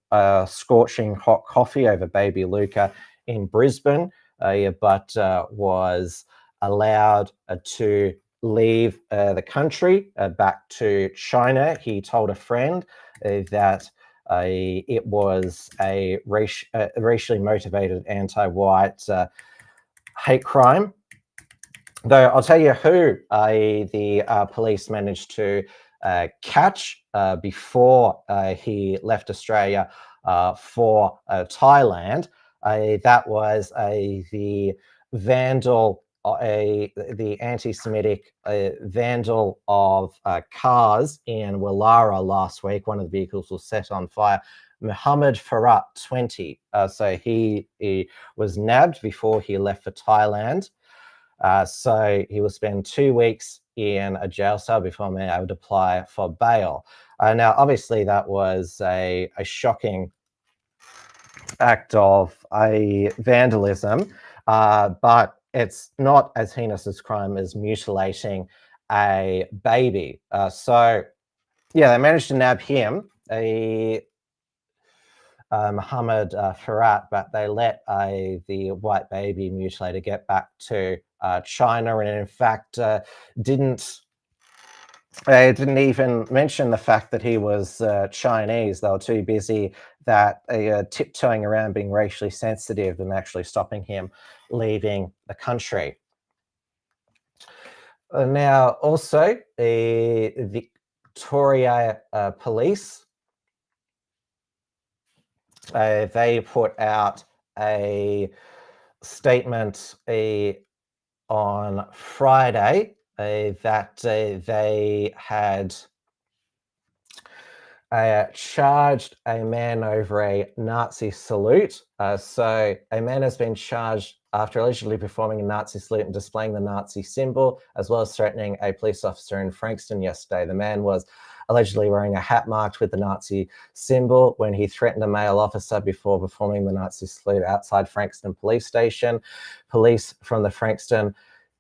scorching hot coffee over baby Luca in Brisbane, but was allowed to leave the country back to China. He told a friend that it was a racially motivated anti-white hate crime. Though I'll tell you who the police managed to catch before he left Australia for Thailand. That was the vandal, the anti-Semitic vandal of cars in Willara last week. One of the vehicles was set on fire. Muhammad Farhat, 20. So he was nabbed before he left for Thailand. So he will spend 2 weeks in a jail cell before being able to apply for bail. Now, obviously, that was a shocking act of vandalism, but it's not as heinous a crime as mutilating a baby. So, yeah, they managed to nab him, Muhammad Farhat, but they let the white baby mutilator get back to China, and in fact didn't even mention the fact that he was Chinese. They were too busy tiptoeing around being racially sensitive and actually stopping him leaving the country. Now, also, the Victoria Police, they put out a statement on Friday that they had charged a man over a Nazi salute. So a man has been charged after allegedly performing a Nazi salute and displaying the Nazi symbol, as well as threatening a police officer in Frankston yesterday. The man was allegedly wearing a hat marked with the Nazi symbol when he threatened a male officer before performing the Nazi salute outside Frankston Police Station. Police from the Frankston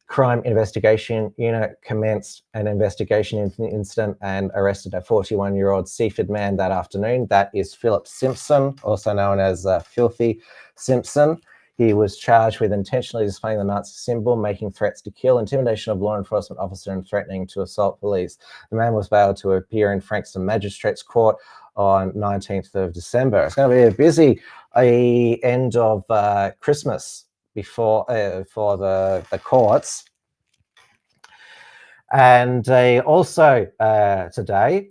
Crime Investigation Unit commenced an investigation into the incident and arrested a 41-year-old Seaford man that afternoon. That is Philip Simpson, also known as Filthy Simpson. He was charged with intentionally displaying the Nazi symbol, making threats to kill, intimidation of law enforcement officer, and threatening to assault police. The man was bailed to appear in Frankston Magistrates Court on 19th of December. It's going to be a busy end of Christmas before for the courts. And also today,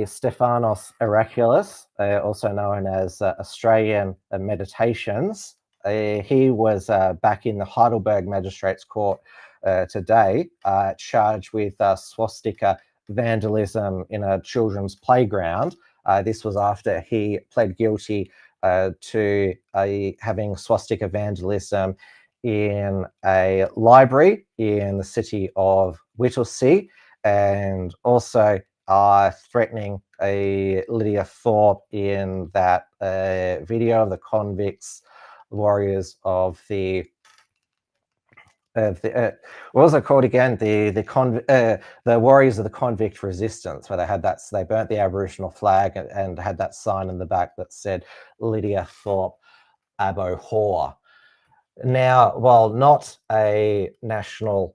Stephanos Arakilis, also known as Australian Meditations, he was back in the Heidelberg Magistrates Court today, charged with swastika vandalism in a children's playground. This was after he pled guilty to having swastika vandalism in a library in the city of Whittlesea, and also threatening Lydia Thorpe in that video of the convicts, warriors of the what was it called again? The warriors of the convict resistance, where they burnt the Aboriginal flag and had that sign in the back that said Lydia Thorpe Abo Whore. Now, while not a national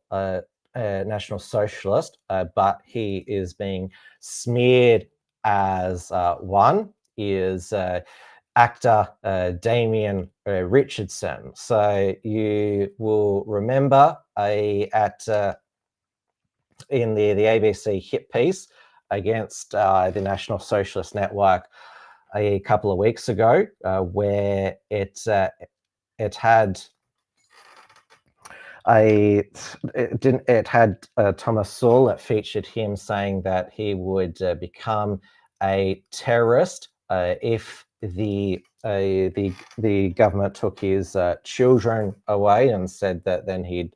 socialist, but he is being smeared as one, is actor Damien Richardson. So you will remember in the ABC hit piece against the National Socialist Network a couple of weeks ago, where it had Thomas Sowell that featured him saying that he would become a terrorist if the government took his children away, and said that then he'd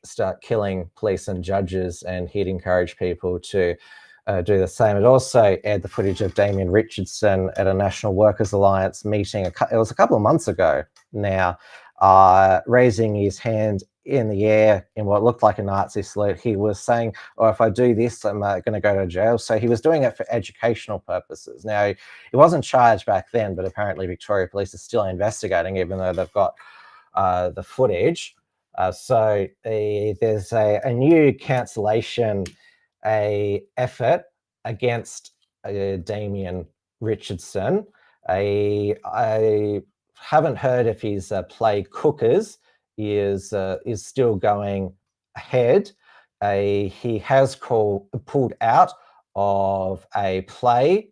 start killing police and judges, and he'd encourage people to do the same. It also aired the footage of Damien Richardson at a National Workers Alliance meeting. It was a couple of months ago now, raising his hand in the air in what looked like a Nazi salute. He was saying, "Oh, if I do this, I'm going to go to jail." So he was doing it for educational purposes. Now, he wasn't charged back then, but apparently Victoria Police is still investigating, even though they've got the footage. So there's a new cancellation effort against Damien Richardson. I haven't heard if his play Cookers is still going ahead. He has pulled out of a play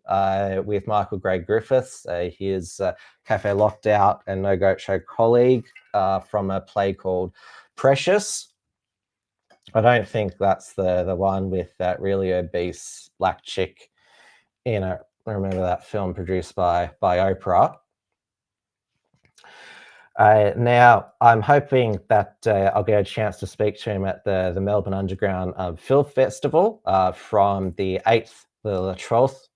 with Michael Gray Griffiths, his Cafe Locked-Out and No Goat Show colleague, from a play called Precious. I don't think that's the one with that really obese black chick in it. I remember that film produced by Oprah. Now, I'm hoping that I'll get a chance to speak to him at the Melbourne Underground Film Festival from the 8th to the 12th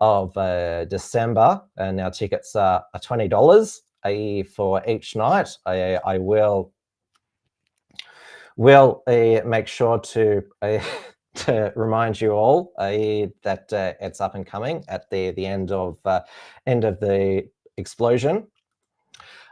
of December. And now tickets are $20 for each night. I will make sure to remind you all that it's up and coming at the end of the explosion.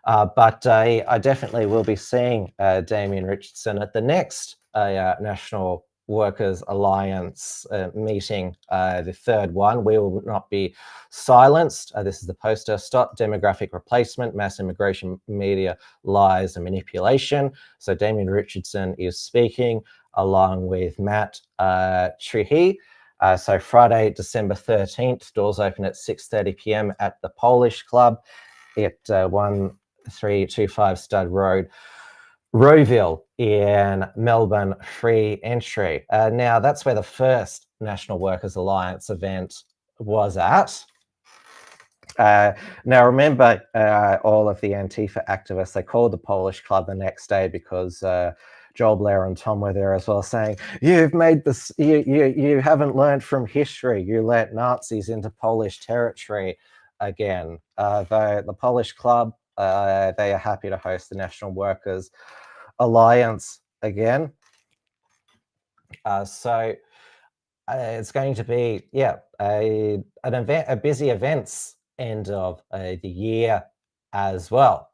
But I definitely will be seeing Damien Richardson at the next National Workers Alliance meeting, the third one. We will not be silenced. This is the poster: Stop Demographic Replacement, Mass Immigration, Media Lies and Manipulation. So Damien Richardson is speaking along with Matt Trihi. So Friday, December 13th, doors open at 6:30 p.m. at the Polish Club at 1325 Stud Road, Rowville in Melbourne. Free entry. Now, that's where the first National Workers Alliance event was at. Now, remember, all of the Antifa activists, they called the Polish Club the next day because Joel Blair and Tom were there as well, saying, "You've made this. You haven't learned from history. You let Nazis into Polish territory again." Though the Polish club, they are happy to host the National Workers' Alliance again. So it's going to be, a busy events end of the year as well.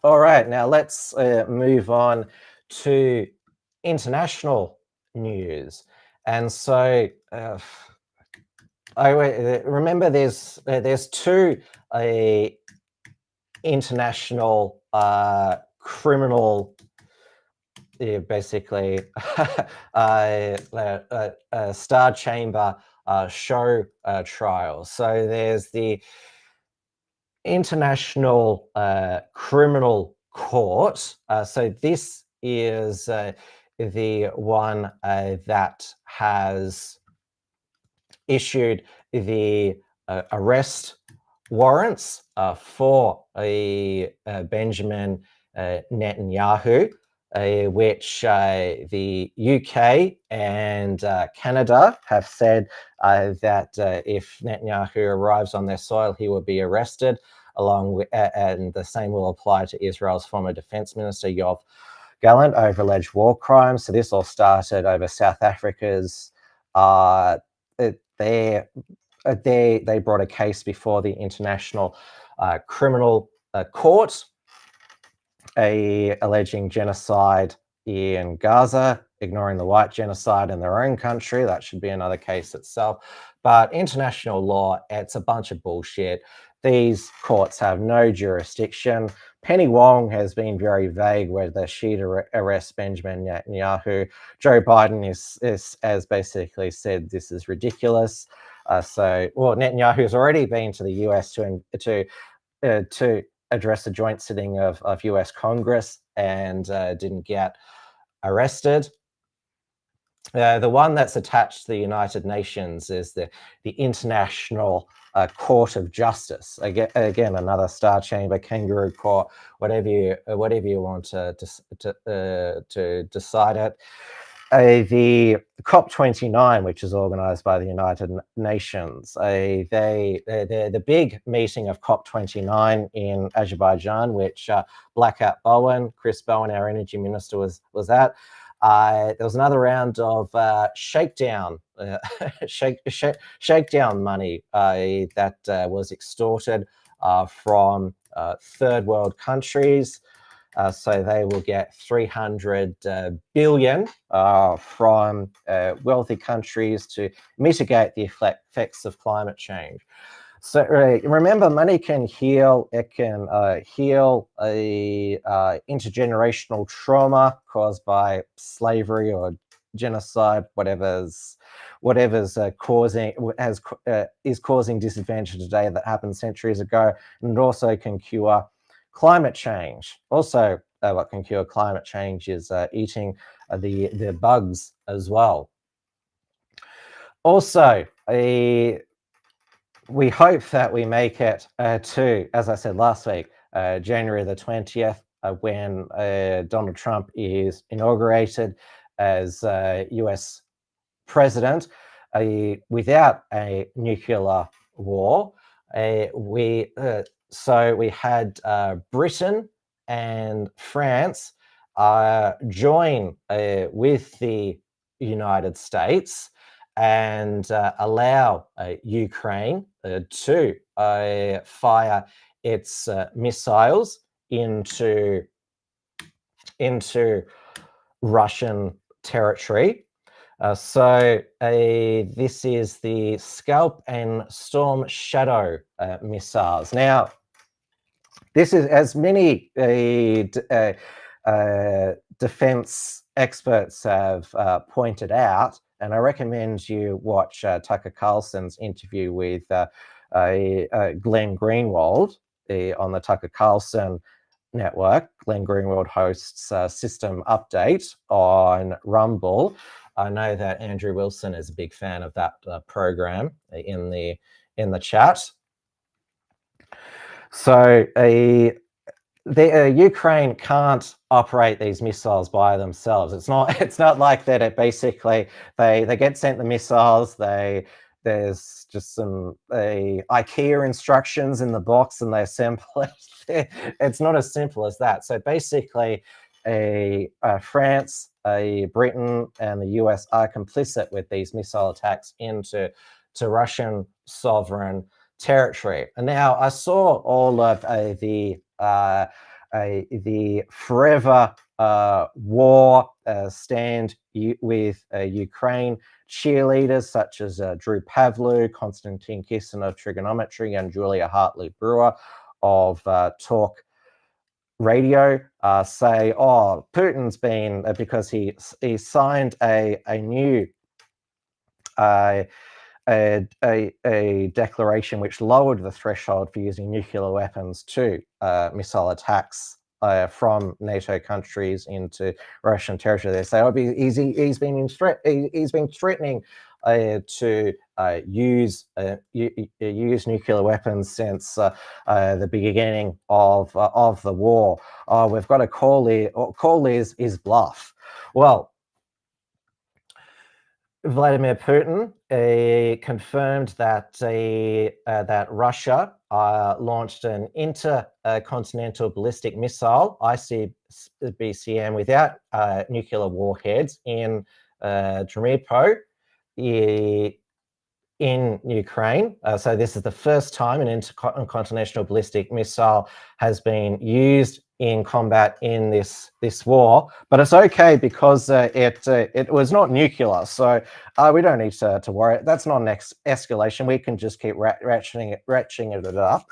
All right, now let's move on to international news. And so I remember there's two international criminal, basically Star Chamber show trials. So there's the International Criminal Court. So this is the one that has issued the arrest warrants for Benjamin Netanyahu, which the UK and Canada have said that if Netanyahu arrives on their soil, he will be arrested, along with, and the same will apply to Israel's former defense minister, Yoav Gallant, over alleged war crimes. So this all started over South Africa's, they brought a case before the International Criminal Court, alleging genocide in Gaza, ignoring the white genocide in their own country. That should be another case itself. But international law, it's a bunch of bullshit. These courts have no jurisdiction. Penny Wong has been very vague whether she'd arrest Benjamin Netanyahu. Joe Biden has basically said this is ridiculous. Netanyahu has already been to the US to address a joint sitting of US Congress and didn't get arrested. The one that's attached to the United Nations is the International Court of Justice. Again, another Star Chamber, kangaroo court, whatever you want to decide it. The COP29, which is organised by the United Nations, the big meeting of COP29 in Azerbaijan, which Chris Bowen, our energy minister, was at. There was another round of shakedown money that was extorted from third world countries. So they will get 300 billion from wealthy countries to mitigate the effects of climate change. So remember, money can heal. It can heal intergenerational trauma caused by slavery or genocide, whatever's is causing disadvantage today that happened centuries ago, and it also can cure climate change. Also, what can cure climate change is eating the bugs as well. Also, we hope that we make it to, as I said last week, January the 20th, when Donald Trump is inaugurated as US president, without a nuclear war. So we had Britain and France join with the United States and allow Ukraine to fire its missiles into Russian territory. This is the Scalp and Storm Shadow missiles. Now, this is, as many defense experts have pointed out, and I recommend you watch Tucker Carlson's interview with Glenn Greenwald on the Tucker Carlson network. Glenn Greenwald hosts System Update on Rumble. I know that Andrew Wilson is a big fan of that program in the chat. So Ukraine can't operate these missiles by themselves. It's not like that. It basically they get sent the missiles. There's just some IKEA instructions in the box and they assemble it. It's not as simple as that. So basically, France, Britain, and the US are complicit with these missile attacks into Russian sovereign territory. And now I saw all of the forever war stand with Ukraine cheerleaders such as Drew Pavlou, Konstantin Kisin of Trigonometry, and Julia Hartley-Brewer of Talk Radio say, oh, Putin's been, because he signed a new a declaration which lowered the threshold for using nuclear weapons to missile attacks from NATO countries into Russian territory. They say, oh, he's been threatening to use nuclear weapons since the beginning of the war. Oh, we've got to call his bluff. Well, Vladimir Putin confirmed that that Russia launched an intercontinental ballistic missile, ICBCM, without nuclear warheads in Dnipro in Ukraine. So this is the first time an intercontinental ballistic missile has been used in combat in this war, but it's okay because it was not nuclear, so we don't need to worry. That's not an escalation. We can just keep ratcheting it up.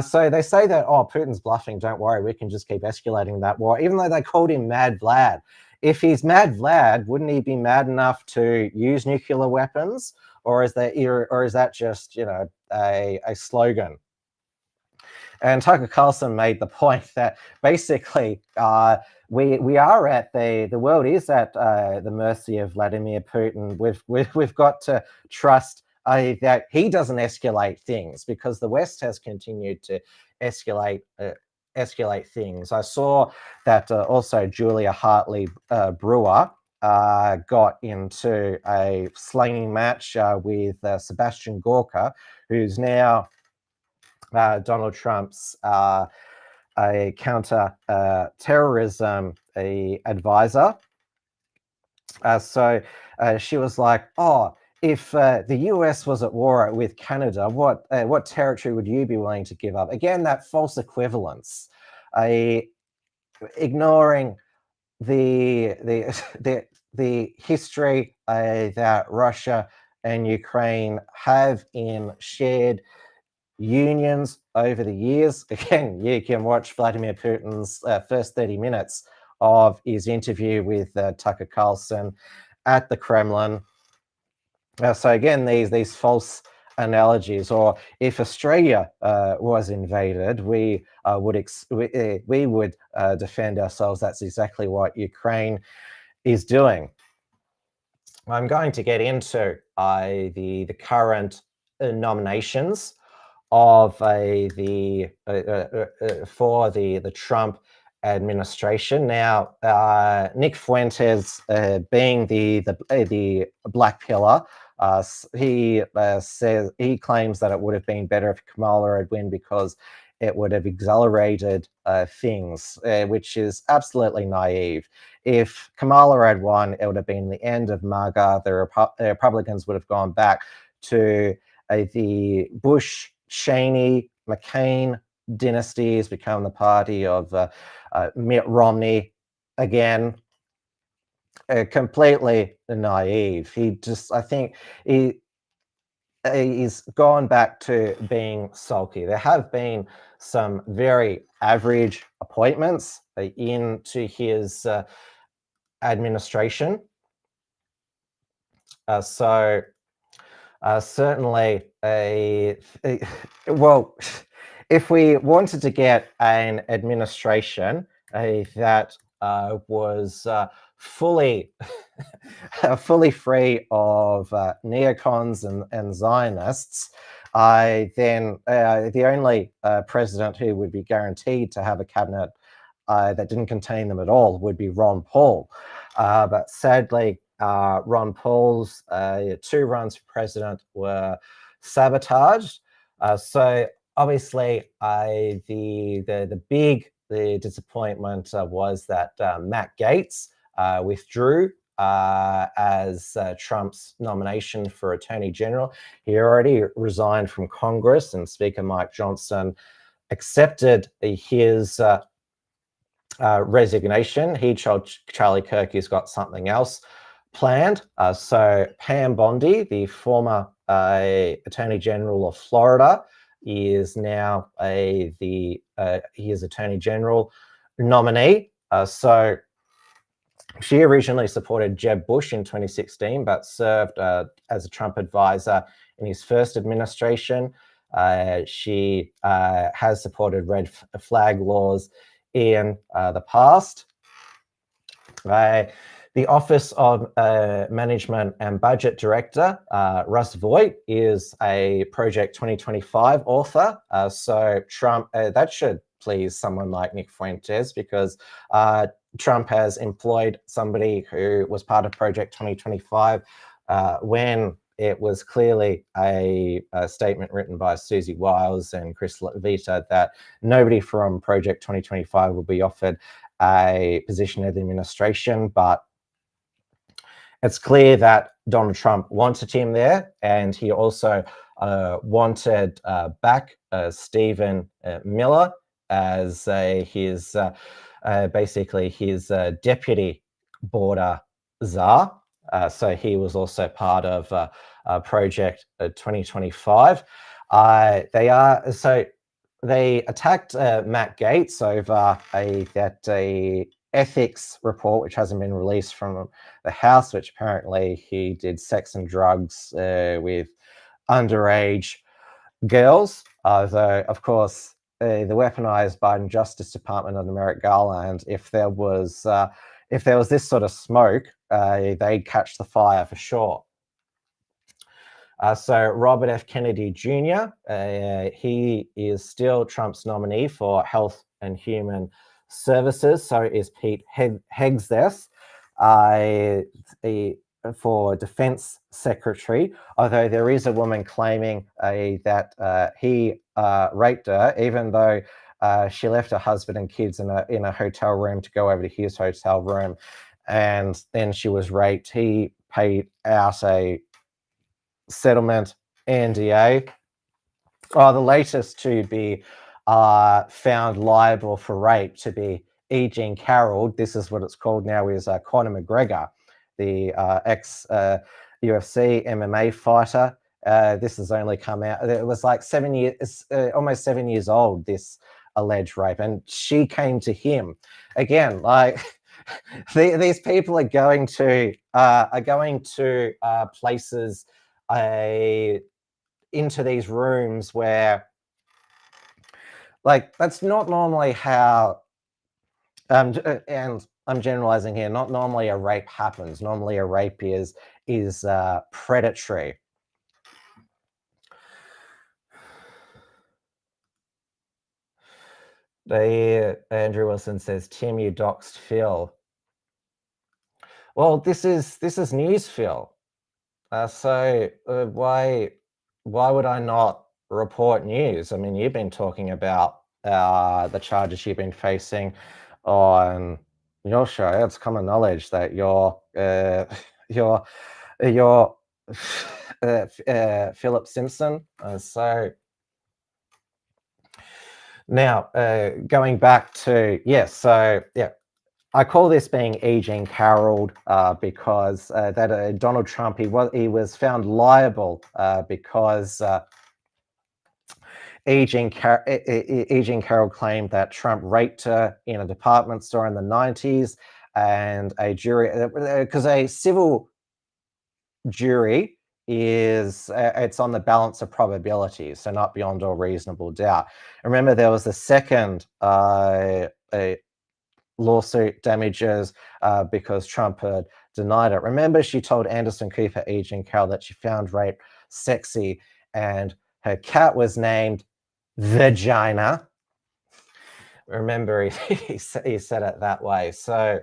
So they say that, oh, Putin's bluffing. Don't worry, we can just keep escalating that war, even though they called him Mad Vlad. If he's Mad Vlad, wouldn't he be mad enough to use nuclear weapons, or is that just, you know, a slogan? And Tucker Carlson made the point that basically we are at the world is at the mercy of Vladimir Putin. We've got to trust that he doesn't escalate things, because the West has continued to escalate things. I saw that also Julia Hartley-Brewer got into a slinging match with Sebastian Gorka, who's now Donald Trump's a counter-terrorism advisor. So she was like, oh, if the US was at war with Canada, what territory would you be willing to give up? Again, that false equivalence, ignoring the history that Russia and Ukraine have in shared unions over the years. Again, you can watch Vladimir Putin's first 30 minutes of his interview with Tucker Carlson at the Kremlin. So again, these false analogies, or if Australia was invaded, we would defend ourselves. That's exactly what Ukraine is doing. I'm going to get into the current nominations of for the Trump administration. Now, Nick Fuentes, being the black pillar, he claims that it would have been better if Kamala had won because it would have accelerated things, which is absolutely naive. If Kamala had won, it would have been the end of MAGA. The Republicans would have gone back to the Bush, Cheney, McCain dynasties, become the party of Mitt Romney again. Completely naive. I think he's gone back to being sulky. There have been some very average appointments into his administration. Certainly, well, if we wanted to get an administration that was fully fully free of neocons and Zionists, then the only president who would be guaranteed to have a cabinet that didn't contain them at all would be Ron Paul. But sadly, Ron Paul's 2 runs for president were sabotaged. So obviously, the big disappointment was that Matt Gaetz withdrew as Trump's nomination for Attorney General. He already resigned from Congress, and Speaker Mike Johnson accepted his resignation. He told Charlie Kirk he's got something else planned. So Pam Bondi, the former Attorney General of Florida, is now he is Attorney General nominee. So she originally supported Jeb Bush in 2016, but served as a Trump advisor in his first administration. She has supported red flag laws in the past. The Office of Management and Budget Director, Russ Voigt, is a Project 2025 author. So Trump, that should please someone like Nick Fuentes, because Trump has employed somebody who was part of Project 2025 when it was clearly a statement written by Susie Wiles and Chris Levita that nobody from Project 2025 will be offered a position in the administration. But it's clear that Donald Trump wanted him there, and he also wanted back Stephen Miller as his basically his deputy border czar. So he was also part of Project 2025. They attacked Matt Gaetz over a ethics report which hasn't been released from the House, which apparently he did sex and drugs with underage girls. Though, of course, the weaponized Biden Justice Department on the Merrick Garland, if there was this sort of smoke, they'd catch the fire for sure. So Robert F. Kennedy Jr., he is still Trump's nominee for Health and Human Services. So is Pete Hegseth for Defense Secretary, although there is a woman claiming that he raped her, even though she left her husband and kids in a hotel room to go over to his hotel room, and then she was raped. He paid out a settlement NDA. The latest to be found liable for rape to be E. Jean Carroll. This is what it's called now, is Conor McGregor, the ex-UFC MMA fighter. This has only come out. It was like 7 years, almost 7 years old, this alleged rape, and she came to him. Again, like these people are going to places into these rooms where, like, that's not normally how, and I'm generalizing here, not normally a rape happens. Normally a rape is predatory. Andrew Wilson says, Tim, you doxed Phil. Well, this is news, Phil. So why would I not report news? I mean, you've been talking about the charges you've been facing on your show. It's common knowledge that you're Philip Simpson. So now going back to, I call this being E. Jean Carroll because that Donald Trump, he was found liable because E. Jean Carroll claimed that Trump raped her in a department store in the 90s, and a jury, because a civil jury is it's on the balance of probabilities, so not beyond all reasonable doubt. Remember, there was the second lawsuit damages because Trump had denied it. Remember, she told Anderson Cooper, E. Jean Carroll that she found rape sexy, and her cat was named Vagina. Remember, he said it that way. So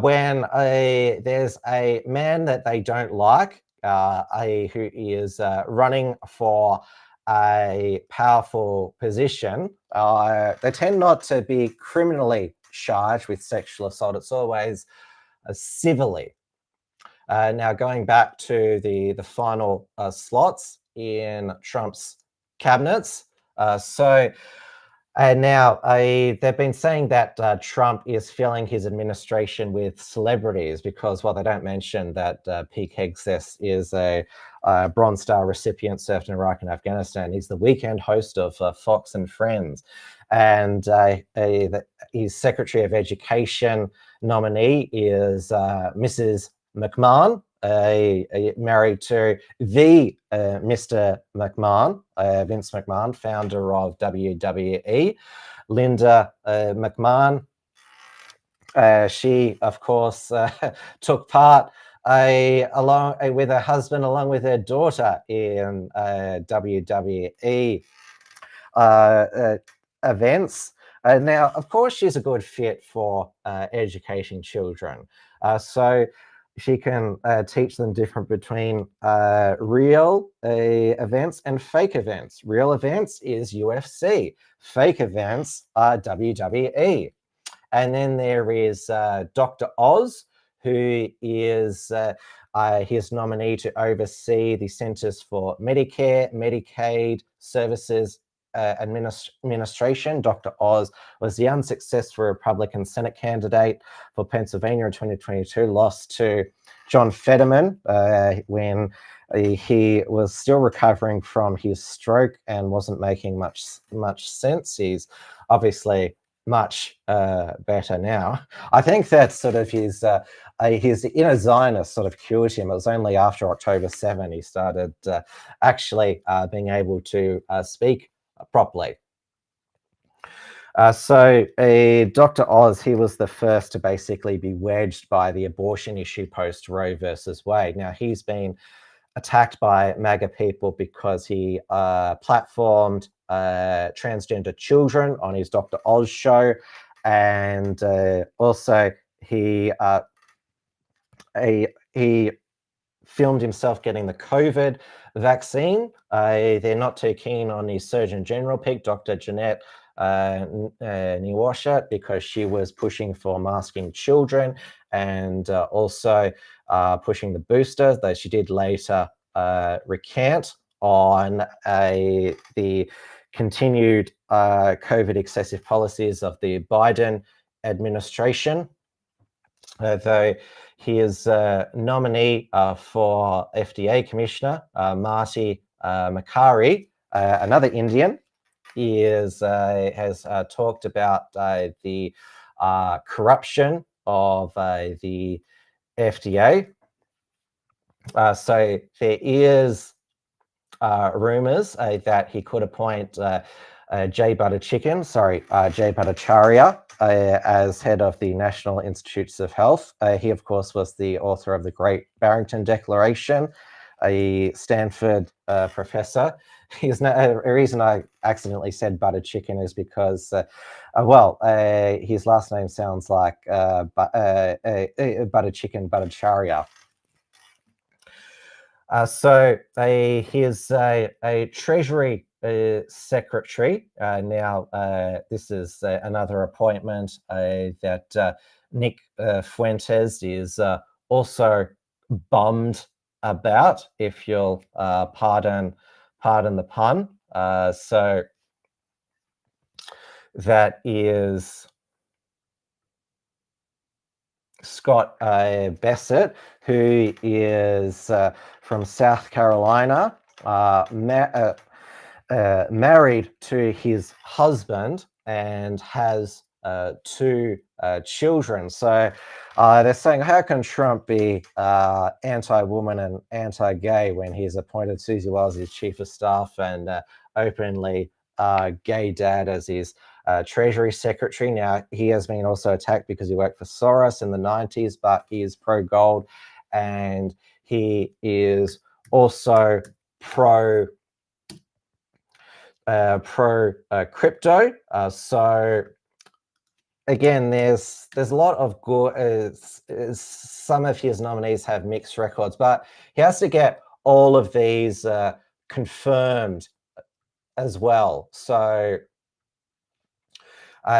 when there's a man that they don't like, who is running for a powerful position, they tend not to be criminally charged with sexual assault. It's always civilly. Now, going back to the final slots in Trump's cabinets, now, they've been saying that Trump is filling his administration with celebrities because, well, they don't mention that Pete Hegseth is a Bronze Star recipient, served in Iraq and Afghanistan. He's the weekend host of Fox and Friends. And his Secretary of Education nominee is Mrs. McMahon, married to the Mr. McMahon, Vince McMahon, founder of WWE. Linda McMahon, she, of course, took part along with her husband, along with her daughter, in WWE events. Now, of course, she's a good fit for educating children. So she can teach them different between real events and fake events. Real events is UFC. Fake events are WWE. And then there is Dr. Oz, who is his nominee to oversee the Centers for Medicare, Medicaid Services Administration. Dr. Oz was the unsuccessful Republican Senate candidate for Pennsylvania in 2022, lost to John Fetterman when he was still recovering from his stroke and wasn't making much sense. He's obviously much better now. I think that sort of his inner Zionist sort of cured him. It was only after October 7 he started actually being able to speak properly. So Dr. Oz, he was the first to basically be wedged by the abortion issue post Roe versus Wade. Now, he's been attacked by MAGA people because he platformed transgender children on his Dr. Oz show, and also he filmed himself getting the COVID vaccine. They're not too keen on his Surgeon General pick, Dr. Jeanette Niwosha, because she was pushing for masking children and also pushing the booster, though she did later recant on the continued COVID excessive policies of the Biden administration. Though he is nominee for FDA Commissioner, Marty Makari, another Indian. He has talked about the corruption of the FDA. So there is rumors that he could appoint Jay Bhattacharya as head of the National Institutes of Health. He, of course, was the author of the Great Barrington Declaration, a Stanford professor. A reason I accidentally said butter chicken is because, his last name sounds like butter chicken, Bhattacharya. So he is a Treasury Secretary. Now, this is another appointment that Nick Fuentes is also bummed about, if you'll pardon the pun. So that is Scott Bassett, who is from South Carolina, married to his husband and has 2 children. So they're saying, how can Trump be anti-woman and anti-gay when he's appointed Susie Wiles as his chief of staff and openly gay dad as his Treasury Secretary. Now, he has been also attacked because he worked for Soros in the 90s, but he is pro-gold, and he is also pro-crypto. So again, there's a lot of good. Some of his nominees have mixed records, but he has to get all of these confirmed as well. So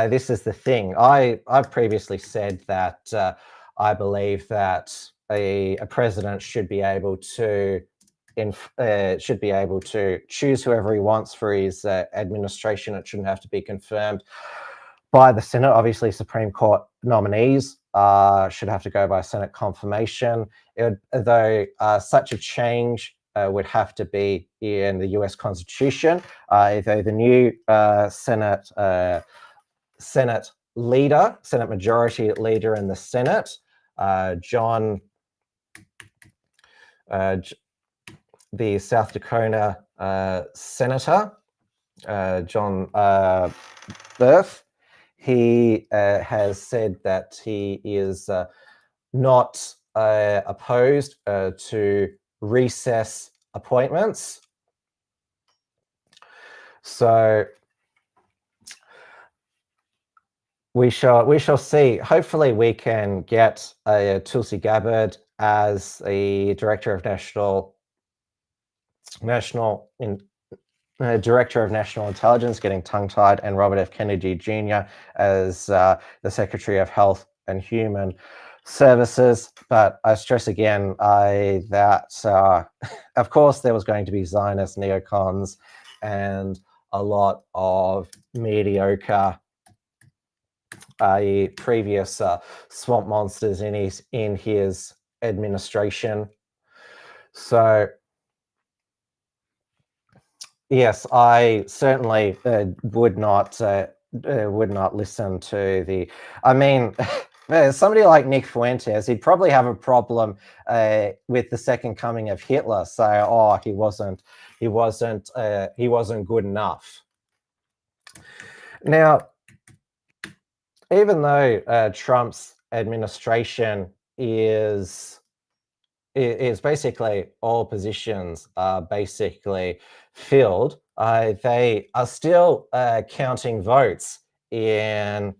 this is the thing. I've previously said that I believe that a president should be able to choose whoever he wants for his administration. It shouldn't have to be confirmed by the Senate. Obviously, Supreme Court nominees should have to go by Senate confirmation. Though such a change would have to be in the US Constitution. Though the new Senate Majority Leader in the Senate, the South Dakota Senator, John Burth, he has said that he is not opposed to recess appointments. So we shall see. Hopefully, we can get Tulsi Gabbard as the Director of Director of National Intelligence, getting tongue-tied, and Robert F. Kennedy Jr. as the Secretary of Health and Human Services. But I stress again that, of course, there was going to be Zionist neocons and a lot of mediocre previous swamp monsters in his administration. So yes, I certainly would not listen to the. I mean, somebody like Nick Fuentes, he'd probably have a problem with the second coming of Hitler. Say, oh, he wasn't good enough. Now, even though Trump's administration is basically all positions are basically filled, they are still counting votes in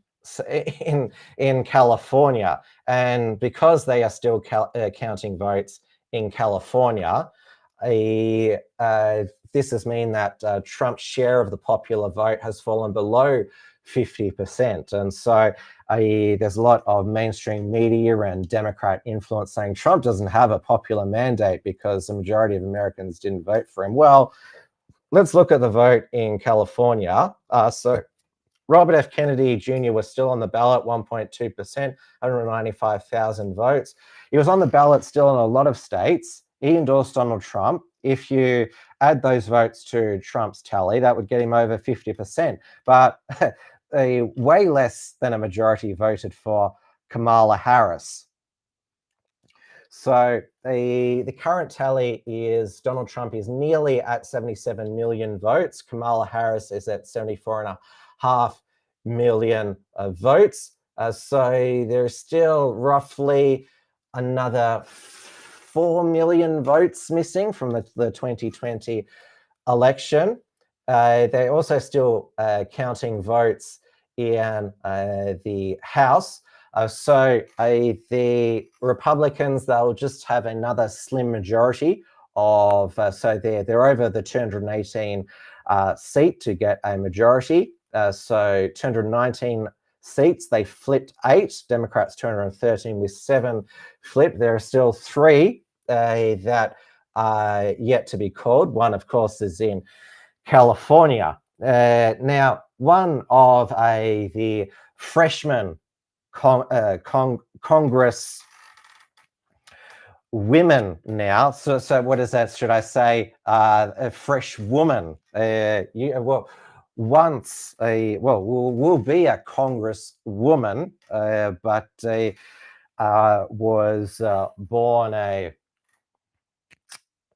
California, and because they are still counting votes in California, this has mean that Trump's share of the popular vote has fallen below 50%. And so there's a lot of mainstream media and Democrat influence saying Trump doesn't have a popular mandate because the majority of Americans didn't vote for him. Well, let's look at the vote in California. So Robert F. Kennedy Jr. was still on the ballot, 1.2%, 195,000 votes. He was on the ballot still in a lot of states. He endorsed Donald Trump. If you add those votes to Trump's tally, that would get him over 50%. But way less than a majority voted for Kamala Harris. So the current tally is Donald Trump is nearly at 77 million votes. Kamala Harris is at 74.5 million votes. So there's still roughly another 4 million votes missing from the 2020 election. They're also still counting votes in the House. So the Republicans, they'll just have another slim majority of, so they're over the 218 seat to get a majority. So 219 seats, they flipped 8. Democrats 213 with 7 flipped. There are still 3 that are yet to be called. One, of course, is in California. Now, one of the freshman Congress women now. So what is that? Should I say a fresh woman? Will be a Congress woman, but was born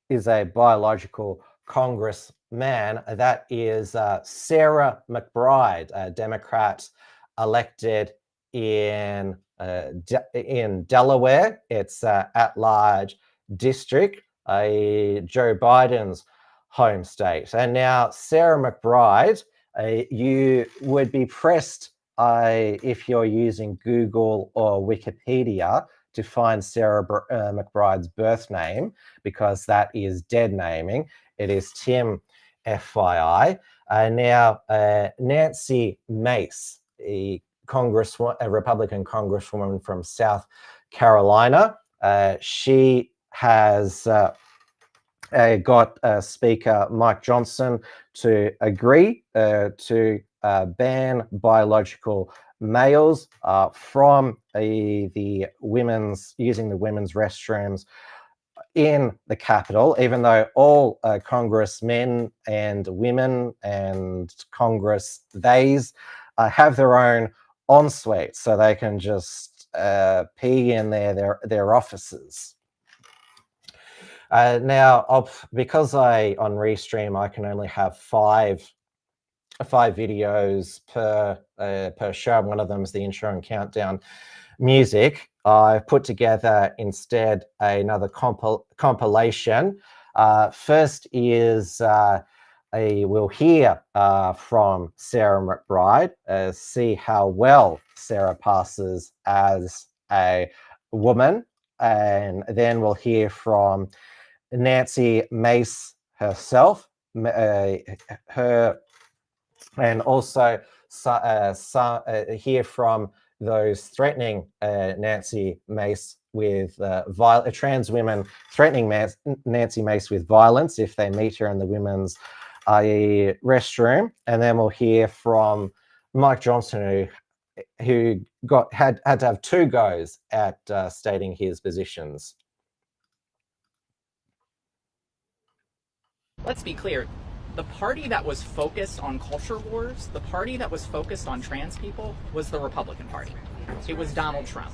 is a biological congressman. That is Sarah McBride, a Democrat elected in Delaware. It's at-large district, Joe Biden's home state. And now, Sarah McBride, you would be pressed if you're using Google or Wikipedia to find Sarah McBride's birth name, because that is dead naming. It is Tim, FYI. Now, Nancy Mace, a Republican congresswoman from South Carolina, she has got Speaker Mike Johnson to agree to ban biological males from using the women's restrooms in the Capitol, even though all congressmen and women and Congress-theys have their own ensuite, so they can just pee in their offices. Now, because on Restream I can only have five videos per show. One of them is the intro and countdown music. I've put together instead another compilation. First is we'll hear from Sarah McBride, see how well Sarah passes as a woman, and then we'll hear from Nancy Mace herself, and also hear from those threatening Nancy Mace with trans women threatening Nancy Mace with violence if they meet her in the women's restroom. And then we'll hear from Mike Johnson, who had to have two goes at stating his positions. Let's be clear. The party that was focused on culture wars, the party that was focused on trans people, was the Republican Party. It was Donald Trump.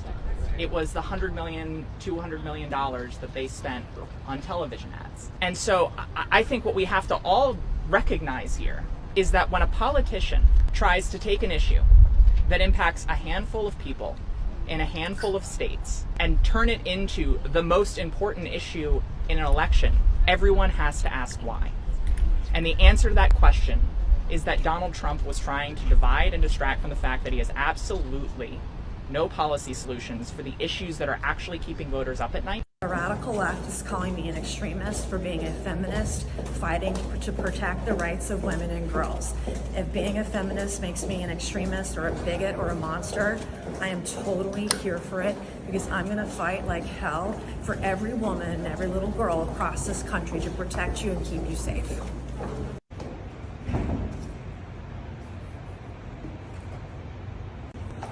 It was the $100 million, $200 million that they spent on television ads. And so I think what we have to all recognize here is that when a politician tries to take an issue that impacts a handful of people in a handful of states and turn it into the most important issue in an election, everyone has to ask why. And the answer to that question is that Donald Trump was trying to divide and distract from the fact that he has absolutely no policy solutions for the issues that are actually keeping voters up at night. The radical left is calling me an extremist for being a feminist, fighting to protect the rights of women and girls. If being a feminist makes me an extremist or a bigot or a monster, I am totally here for it, because I'm going to fight like hell for every woman and every little girl across this country to protect you and keep you safe.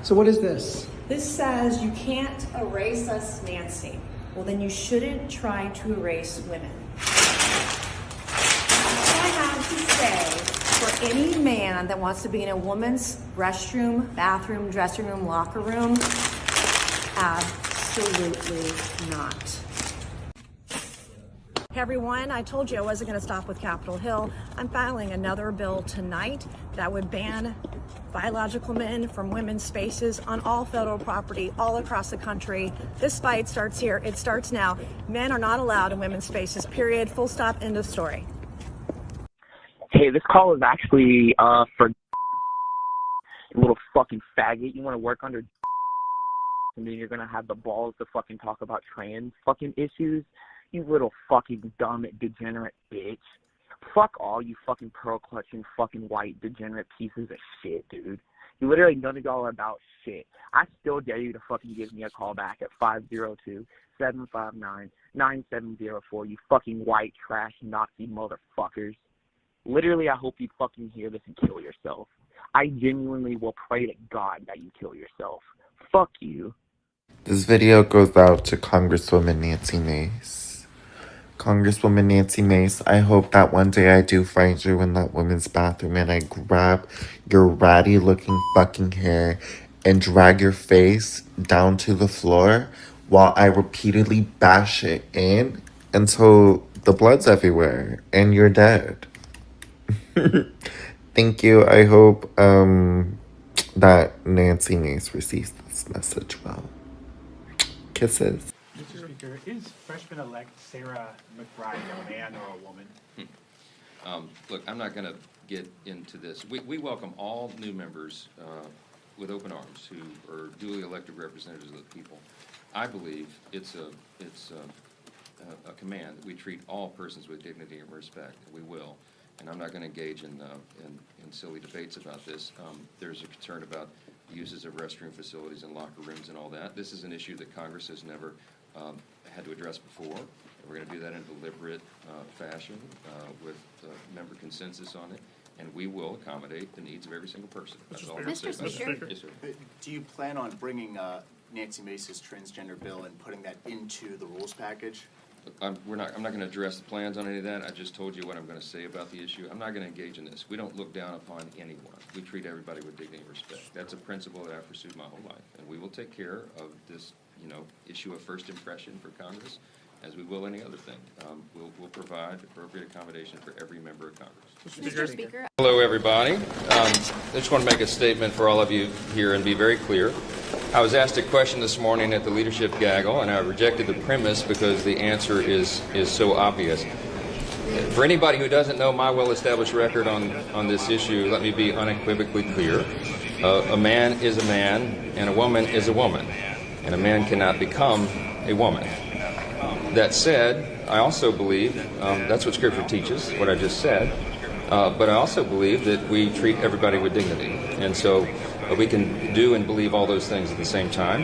So what is this? This says you can't erase us, Nancy. Well, then you shouldn't try to erase women. That's what I have to say for any man that wants to be in a woman's restroom, bathroom, dressing room, locker room. Absolutely not. Hey everyone, I told you I wasn't going to stop with Capitol Hill. I'm filing another bill tonight that would ban biological men from women's spaces on all federal property all across the country. This fight starts here. It starts now. Men are not allowed in women's spaces, period. Full stop, end of story. Hey, this call is actually for you little fucking faggot. You want to work under and then you're going to have the balls to fucking talk about trans fucking issues? You little fucking dumb degenerate bitch. Fuck all you fucking pearl-clutching fucking white degenerate pieces of shit, dude. You literally none of y'all are about shit. I still dare you to fucking give me a call back at 502-759-9704, you fucking white trash Nazi motherfuckers. Literally, I hope you fucking hear this and kill yourself. I genuinely will pray to God that you kill yourself. Fuck you. This video goes out to Congresswoman Nancy Mace. Congresswoman Nancy Mace, I hope that one day I do find you in that women's bathroom and I grab your ratty looking fucking hair and drag your face down to the floor while I repeatedly bash it in until The blood's everywhere, and you're dead. Thank you. I hope that Nancy Mace receives this message well. Kisses. Mr. Speaker, is freshman-elect Sarah McBride a man or a woman? Look, I'm not going to get into this. We welcome all new members with open arms who are duly elected representatives of the people. I believe it's a command that we treat all persons with dignity and respect. We will. And I'm not going to engage in silly debates about this. There's a concern about uses of restroom facilities and locker rooms and all that. This is an issue that Congress has never had to address before. We're going to do that in a deliberate fashion with member consensus on it, and we will accommodate the needs of every single person. That's all I'm saying. Mr. Speaker. Yes, sir. Do you plan on bringing Nancy Mace's transgender bill and putting that into the rules package? I'm not going to address the plans on any of that. I just told you what I'm going to say about the issue. I'm not going to engage in this. We don't look down upon anyone. We treat everybody with dignity and respect. That's a principle that I've pursued my whole life, and we will take care of this, issue of first impression for Congress, as we will any other thing. We'll provide appropriate accommodation for every member of Congress. Mr. Speaker. Hello, everybody. I just want to make a statement for all of you here and be very clear. I was asked a question this morning at the leadership gaggle, and I rejected the premise because the answer is so obvious. For anybody who doesn't know my well-established record on this issue, let me be unequivocally clear. A man is a man, and a woman is a woman, and a man cannot become a woman. That said, I also believe, that's what Scripture teaches, what I just said, but I also believe that we treat everybody with dignity. And so we can do and believe all those things at the same time.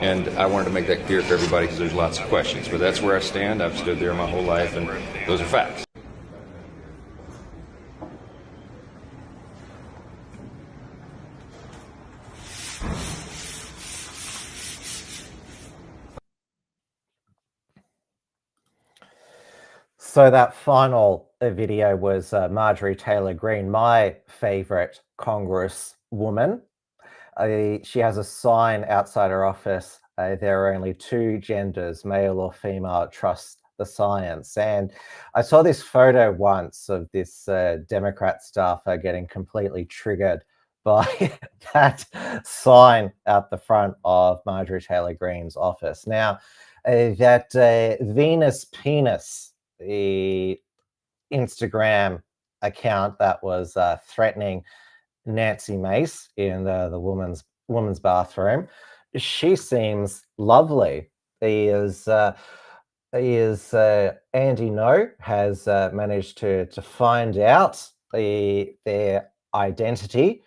And I wanted to make that clear for everybody because there's lots of questions. But that's where I stand. I've stood there my whole life, and those are facts. So that final video was Marjorie Taylor Greene, my favorite Congresswoman. She has a sign outside her office. There are only two genders, male or female. Trust the science. And I saw this photo once of this Democrat staffer getting completely triggered by that sign out the front of Marjorie Taylor Greene's office. Now, that Venus Penis, the Instagram account that was threatening Nancy Mace in the woman's bathroom, she seems lovely. Andy No has managed to find out their identity.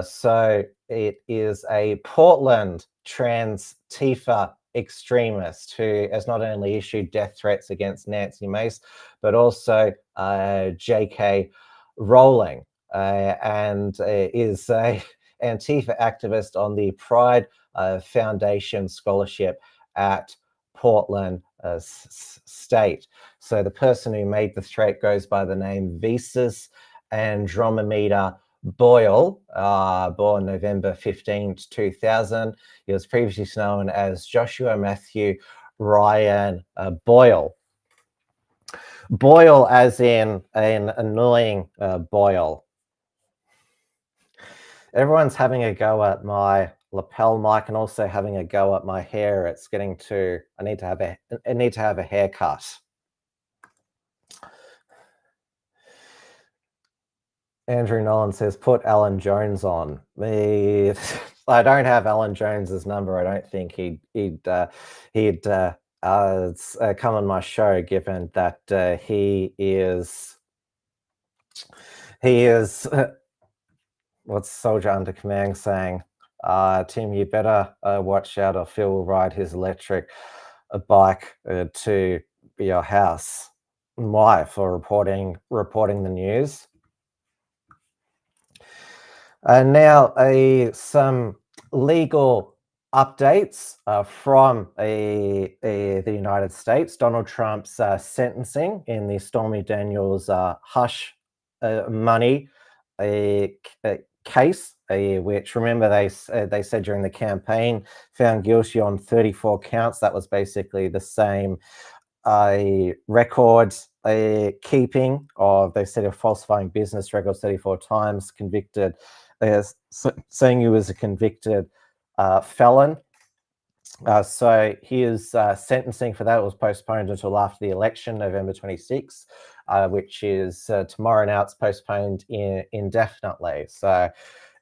So it is a Portland trans Tifa extremist who has not only issued death threats against Nancy Mace, but also J.K. Rowling, and is a Antifa activist on the Pride Foundation scholarship at Portland State. So the person who made the threat goes by the name Visas Andromeda Boyle, born November 15, 2000. He was previously known as Joshua Matthew Ryan Boyle. Boyle as in an annoying Boyle. Everyone's having a go at my lapel mic and also having a go at my hair. It's getting to, I need to have a haircut. Andrew Nolan says, put Alan Jones on. I don't have Alan Jones's number. I don't think he'd come on my show, given that he is what's Soldier Under Command saying? Tim, you better watch out, or Phil will ride his electric bike to your house. Why? For reporting the news. Now, some legal updates from the United States. Donald Trump's sentencing in the Stormy Daniels hush money case, which, remember, they said during the campaign, found guilty on 34 counts. That was basically the same a record keeping of, they said, of falsifying business records 34 times, convicted, saying he was a convicted felon. So his sentencing for that was postponed until after the election, November 26, which is tomorrow. Now it's postponed indefinitely. So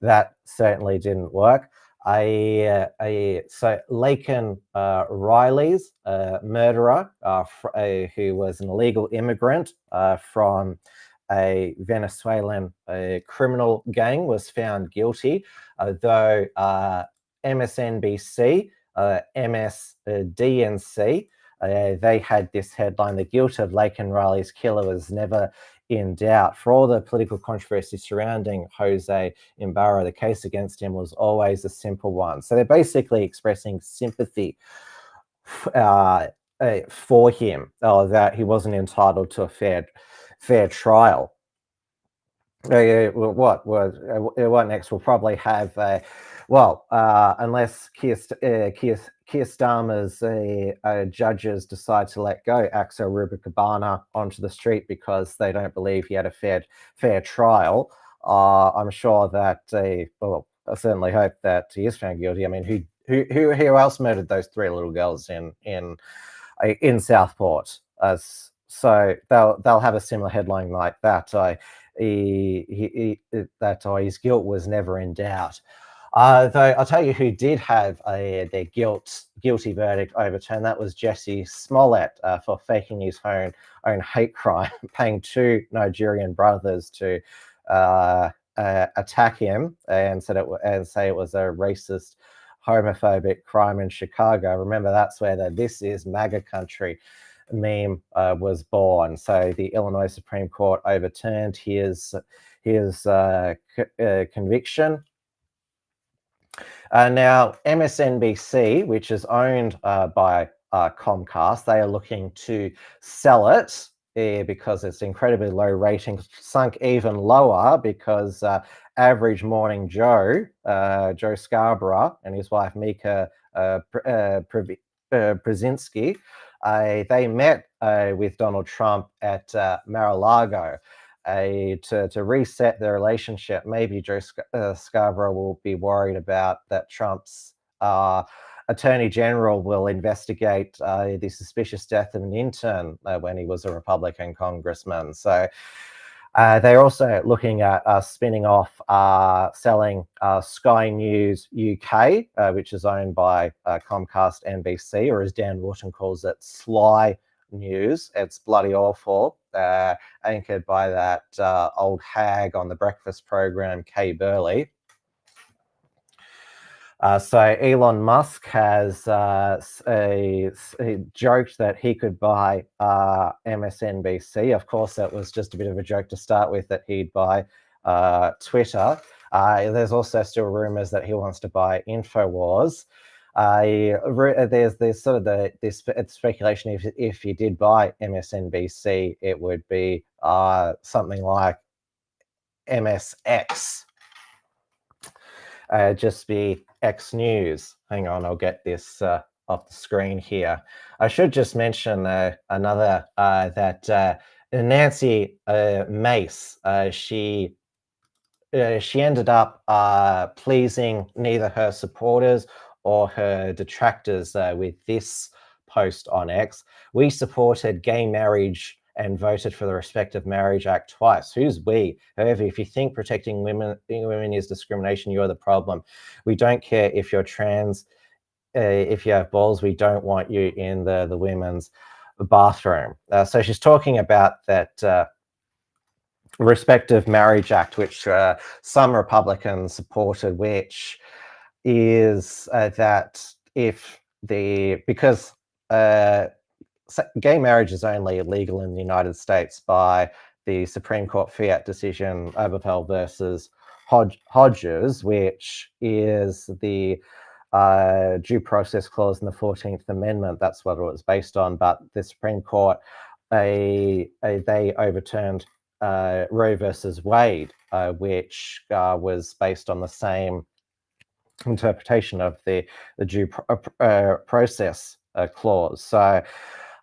that certainly didn't work. So Laken Riley's murderer, who was an illegal immigrant from a Venezuelan criminal gang, was found guilty, though MSNBC, MSDNC, they had this headline: the guilt of Laken Riley's killer was never in doubt. For all the political controversy surrounding Jose Ibarra, the case against him was always a simple one. So they're basically expressing sympathy for him, that he wasn't entitled to a fair trial. What next? We'll probably have unless Keir Starmer's judges decide to let go Axel Rubalcaba onto the street because they don't believe he had a fair trial. I'm sure that I certainly hope that he is found guilty. I mean, who else murdered those 3 little girls in Southport? So they'll have a similar headline like that. His guilt was never in doubt. Though I'll tell you who did have their guilty verdict overturned. That was Jesse Smollett for faking his own hate crime, paying 2 Nigerian brothers to attack him and say it was a racist, homophobic crime in Chicago. Remember, that's where the "This is MAGA country" meme was born. So the Illinois Supreme Court overturned his conviction. Now, MSNBC, which is owned by Comcast, they are looking to sell it because it's incredibly low ratings, sunk even lower because Average Morning Joe Scarborough, and his wife Mika Brzezinski, they met with Donald Trump at Mar-a-Lago to reset their relationship. Maybe Joe Scarborough will be worried about that Trump's Attorney General will investigate the suspicious death of an intern when he was a Republican congressman. So they're also looking at spinning off, selling Sky News UK, which is owned by Comcast NBC, or as Dan Wharton calls it, Sly News. It's bloody awful, anchored by that old hag on the breakfast program, Kay Burley. So Elon Musk has joked that he could buy MSNBC. Of course, that was just a bit of a joke to start with, that he'd buy Twitter. There's also still rumors that he wants to buy InfoWars. There's sort of this speculation if he did buy MSNBC, it would be something like MSX. Just be X News. Hang on, I'll get this off the screen here. I should just mention another that Nancy Mace, she ended up pleasing neither her supporters or her detractors with this post on X. We supported gay marriage and voted for the Respect of Marriage Act twice. Who's we? However, if you think protecting women is discrimination, you're the problem. We don't care if you're trans, if you have balls, we don't want you in the women's bathroom. So she's talking about that Respect of Marriage Act, which some Republicans supported, which is that because gay marriage is only illegal in the United States by the Supreme Court fiat decision Oberfeld versus Hodges, which is the due process clause in the 14th Amendment. That's what it was based on. But the Supreme Court, they overturned Roe versus Wade, which was based on the same interpretation of the due process clause. So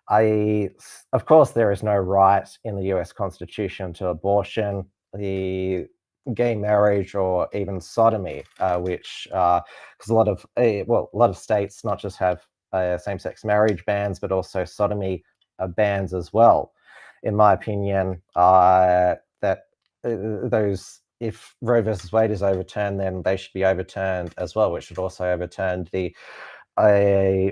Of course, there is no right in the US Constitution to abortion, the gay marriage, or even sodomy, which, because a lot of states not just have same-sex marriage bans, but also sodomy bans as well. In my opinion, if Roe versus Wade is overturned, then they should be overturned as well, which should also overturn the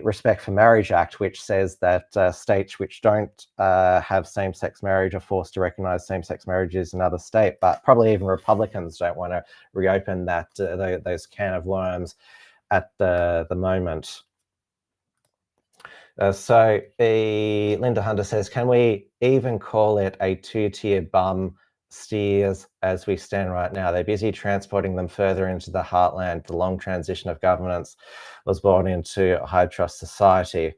Respect for Marriage Act, which says that states which don't have same-sex marriage are forced to recognize same-sex marriages in other states. But probably even Republicans don't want to reopen that those can of worms at the moment. So Linda Hunter says, can we even call it a two-tier bum steers as we stand right now? They're busy transporting them further into the heartland. The long transition of governance was born into a high trust society.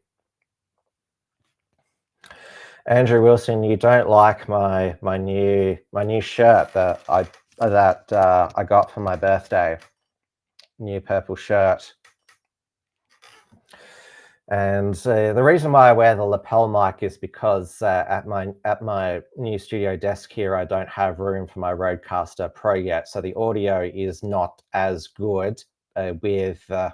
Andrew Wilson, you don't like my new shirt that I got for my birthday. New purple shirt. And the reason why I wear the lapel mic is because at my new studio desk here, I don't have room for my Rodecaster Pro yet, so the audio is not as good with as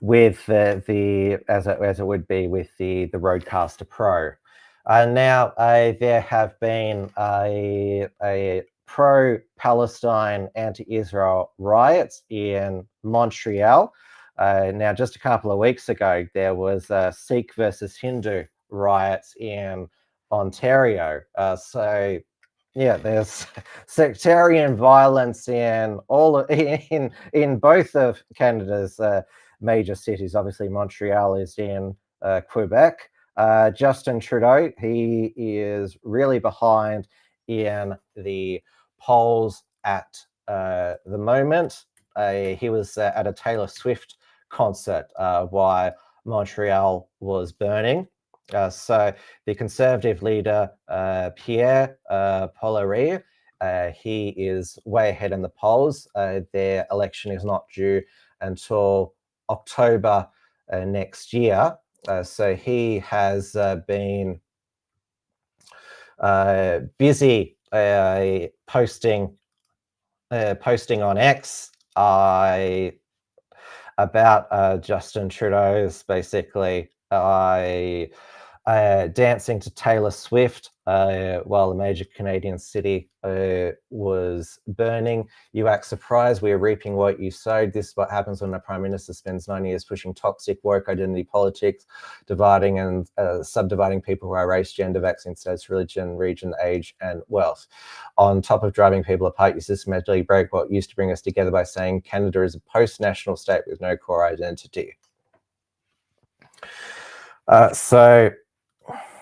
it would be with the Rodecaster Pro. Now there have been a pro-Palestine, anti-Israel riots in Montreal. Now, just a couple of weeks ago, there was Sikh versus Hindu riots in Ontario. So, yeah, there's sectarian violence in both of Canada's major cities. Obviously, Montreal is in Quebec. Justin Trudeau, he is really behind in the polls at the moment. He was at a Taylor Swift concert while Montreal was burning. So the Conservative leader, Pierre Poilievre, he is way ahead in the polls. Their election is not due until October next year. So he has been busy posting on X about Justin Trudeau's basically dancing to Taylor Swift while a major Canadian city was burning. You act surprised, we are reaping what you sowed. This is what happens when a Prime Minister spends 9 years pushing toxic woke identity politics, dividing and subdividing people by race, gender, vaccine status, religion, region, age, and wealth. On top of driving people apart, you systematically break what used to bring us together by saying Canada is a post-national state with no core identity. So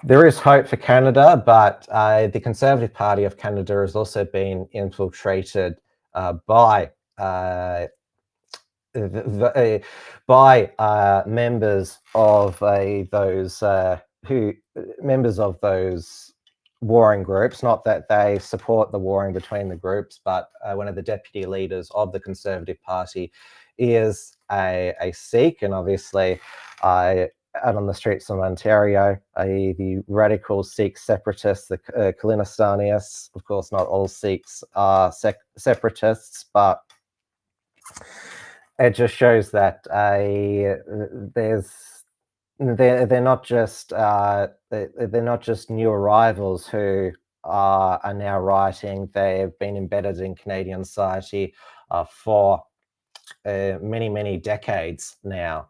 there is hope for Canada, but the Conservative Party of Canada has also been infiltrated by members of those warring groups. Not that they support the warring between the groups, but one of the deputy leaders of the Conservative Party is a Sikh, and obviously out on the streets of Ontario, the radical Sikh separatists, the Khalistanists. Of course, not all Sikhs are separatists, but it just shows that they're not just new arrivals who are now rioting. They have been embedded in Canadian society for many decades now.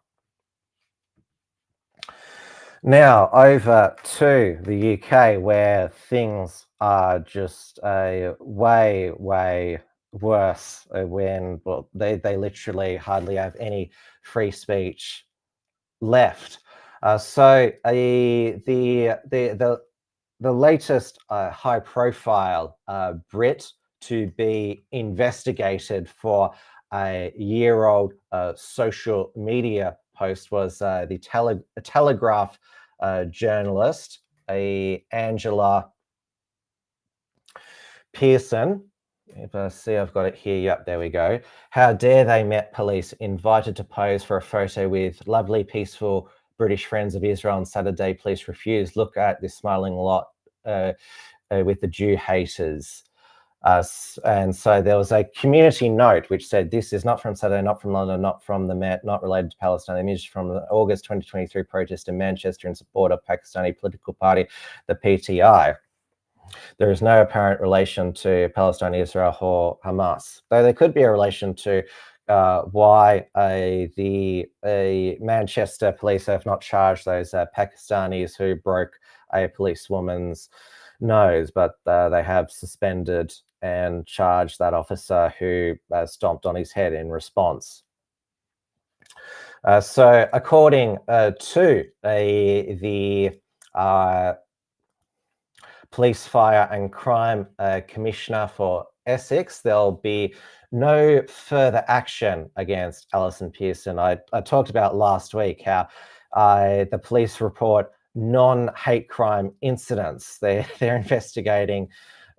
Now over to the UK, where things are just way worse. When they literally hardly have any free speech left. So the latest high-profile Brit to be investigated for a year-old social media post was the Telegraph journalist, Angela Pearson. If I see, I've got it here. Yep, there we go. How dare they, Met Police, invited to pose for a photo with lovely, peaceful British Friends of Israel on Saturday, police refused. Look at this smiling lot with the Jew haters. And so there was a community note which said, this is not from Saturday, not from London, not from the Met, not related to Palestine. The image from the August 2023 protest in Manchester in support of Pakistani political party, the PTI. There is no apparent relation to Palestine, Israel, or Hamas, though there could be a relation to why the Manchester police have not charged those Pakistanis who broke a policewoman's nose, but they have suspended and charged that officer who stomped on his head in response. So according to the Police, Fire and Crime Commissioner for Essex, there'll be no further action against Alison Pearson. I talked about last week how the police report non-hate crime incidents. They're investigating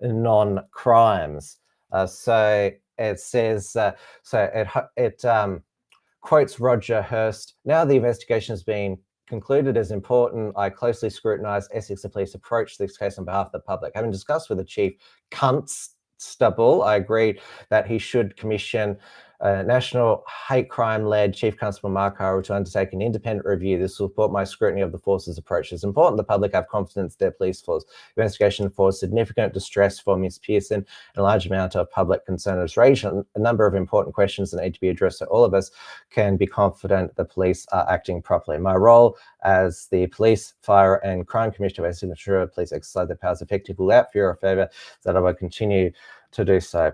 non-crimes. So it says, it quotes Roger Hurst. Now the investigation has been concluded as important. I closely scrutinised Essex Police approach to this case on behalf of the public. Having discussed with the Chief Constable, I agreed that he should commission National Hate Crime-led Chief Constable Mark Harrell to undertake an independent review. This will support my scrutiny of the force's approach. It's important the public have confidence in their police force. Investigation for significant distress for Ms. Pearson and a large amount of public concern has raised a number of important questions that need to be addressed so all of us can be confident the police are acting properly. My role as the Police, Fire and Crime Commissioner of ensure police exercise their powers effectively without fear or favour, that I will continue to do so.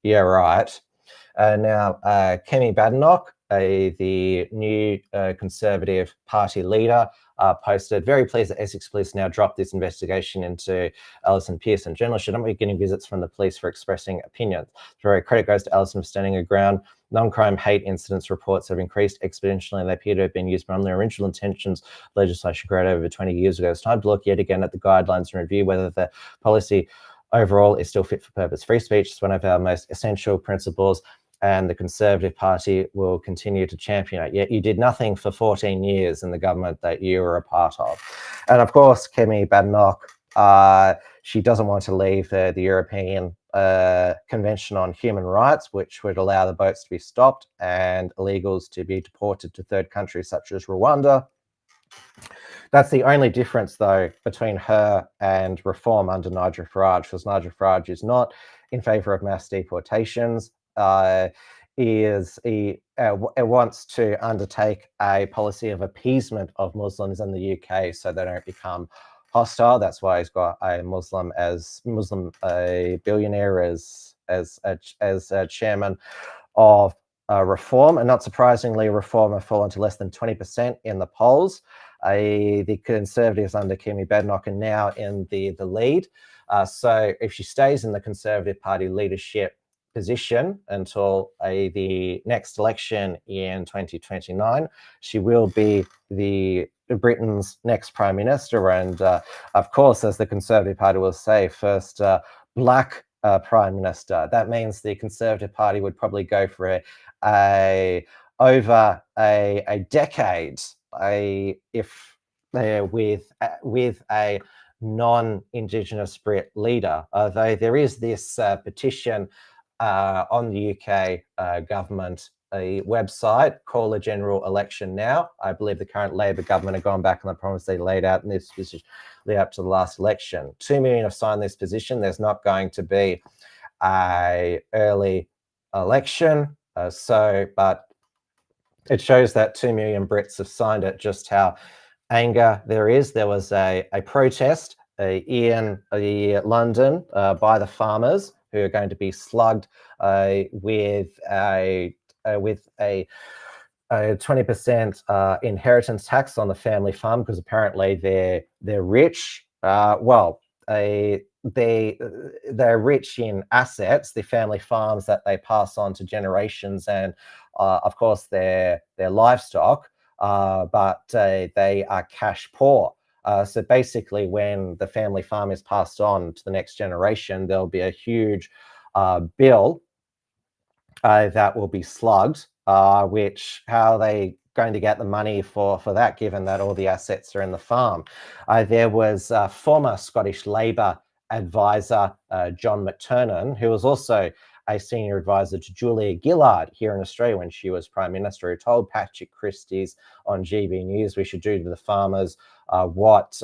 Yeah, right. Now, Kemi Badenoch, the new Conservative Party leader, posted, very pleased that Essex Police now dropped this investigation into Alison Pearson. Journalists should not be getting visits from the police for expressing opinions. Very credit goes to Alison for standing her ground. Non-crime hate incidents reports have increased exponentially and they appear to have been used from their original intentions legislation created over 20 years ago. It's time to look yet again at the guidelines and review whether the policy overall is still fit for purpose. Free speech is one of our most essential principles, and the Conservative Party will continue to champion it. Yet you did nothing for 14 years in the government that you were a part of. And of course, Kemi Badenoch, she doesn't want to leave the European Convention on Human Rights, which would allow the boats to be stopped and illegals to be deported to third countries such as Rwanda. That's the only difference, though, between her and reform under Nigel Farage, because Nigel Farage is not in favour of mass deportations. He wants to undertake a policy of appeasement of Muslims in the UK so they don't become hostile. That's why he's got a Muslim billionaire as chairman of Reform, and not surprisingly, Reform have fallen to less than 20% in the polls. The Conservatives under Kemi Badenoch are now in the lead. So if she stays in the Conservative Party leadership position until the next election in 2029, she will be Britain's next Prime Minister. And of course, as the Conservative Party will say, first black Prime Minister. That means the Conservative Party would probably go for over a decade with a non-Indigenous Brit leader. Although there is this petition on the UK government website, call a general election now. I believe the current Labor government have gone back on the promise they laid out in this position lead up to the last election. 2 million have signed this position. There's not going to be an early election. But it shows that 2 million Brits have signed it, just how anger there is. There was a protest in London by the farmers who are going to be slugged with a 20% inheritance tax on the family farm, because apparently they're rich. They're rich in assets, the family farms that they pass on to generations, and of course their livestock, but they are cash poor. So basically, when the family farm is passed on to the next generation, there'll be a huge bill that will be slugged, which how they going to get the money for that, given that all the assets are in the farm. There was former Scottish Labour advisor John McTernan, who was also a senior advisor to Julia Gillard here in Australia when she was Prime Minister, who told Patrick Christys on GB News we should do to the farmers what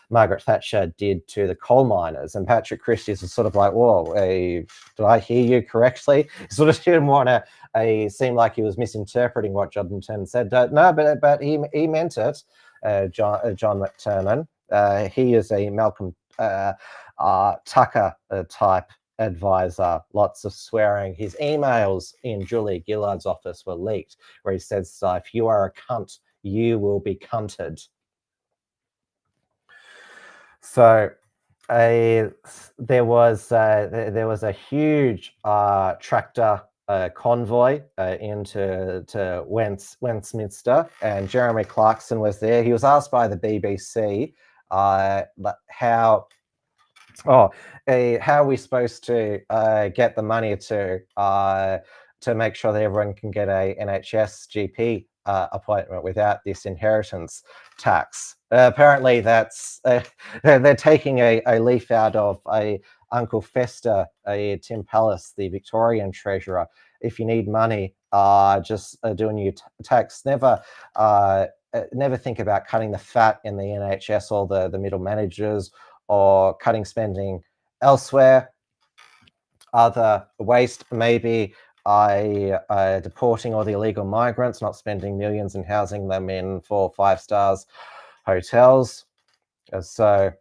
Margaret Thatcher did to the coal miners. And Patrick Christys was sort of like, whoa, did I hear you correctly? He sort of didn't want to seem like he was misinterpreting what John McTernan said. No, but he meant it, John McTernan. He is a Malcolm Tucker type advisor, lots of swearing. His emails in Julia Gillard's office were leaked, where he says, if you are a cunt, you will be cunted. So there was a huge tractor convoy into Westminster, and Jeremy Clarkson was there. He was asked by the BBC how are we supposed to get the money to make sure that everyone can get a NHS GP appointment without this inheritance tax. Apparently, that's they're taking a leaf out of Uncle Fester, Tim Pallas, the Victorian treasurer. If you need money, just do a new tax. Never think about cutting the fat in the NHS or the middle managers, or cutting spending elsewhere. Other waste, maybe deporting all the illegal migrants, not spending millions and housing them in 4 or 5 stars hotels. So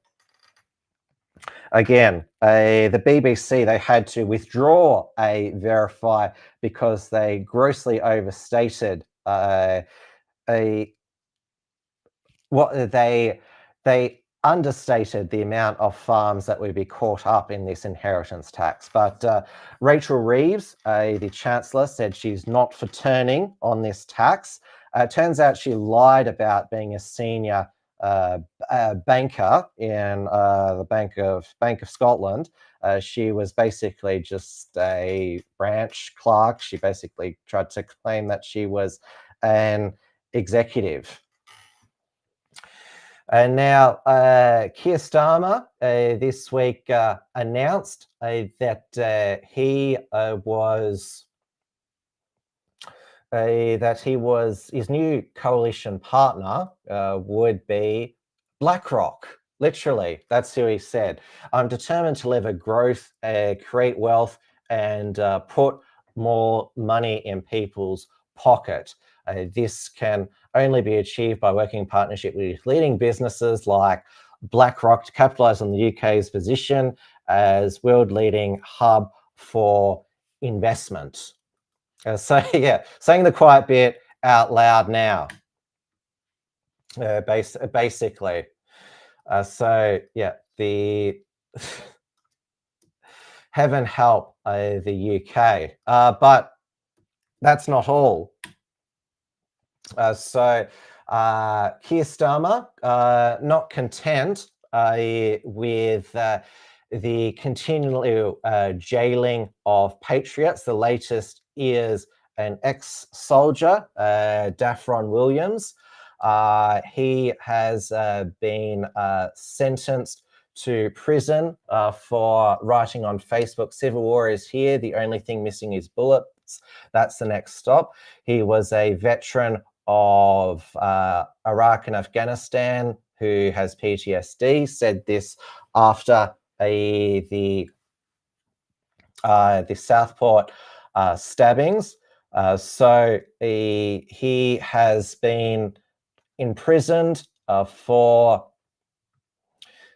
again, the BBC, they had to withdraw a verify because they grossly overstated what they understated the amount of farms that would be caught up in this inheritance tax. But Rachel Reeves, the Chancellor, said she's not for turning on this tax. Turns out she lied about being a senior banker in the Bank of Scotland. She was basically just a branch clerk. She basically tried to claim that she was an executive. And now Keir Starmer this week announced that his new coalition partner would be BlackRock. Literally, that's who he said. I'm determined to lever growth, create wealth, and put more money in people's pocket. This can only be achieved by working in partnership with leading businesses like BlackRock to capitalize on the UK's position as world-leading hub for investment. So yeah, saying the quiet bit out loud now, basically. So yeah, the heaven help the UK. But that's not all. So Keir Starmer, not content with the continual jailing of patriots. The latest is an ex-soldier, Daffron Williams. He has been sentenced to prison for writing on Facebook, "Civil war is here. The only thing missing is bullets. That's the next stop." He was a veteran of Iraq and Afghanistan who has PTSD, said this after the Southport stabbings. So he has been imprisoned for,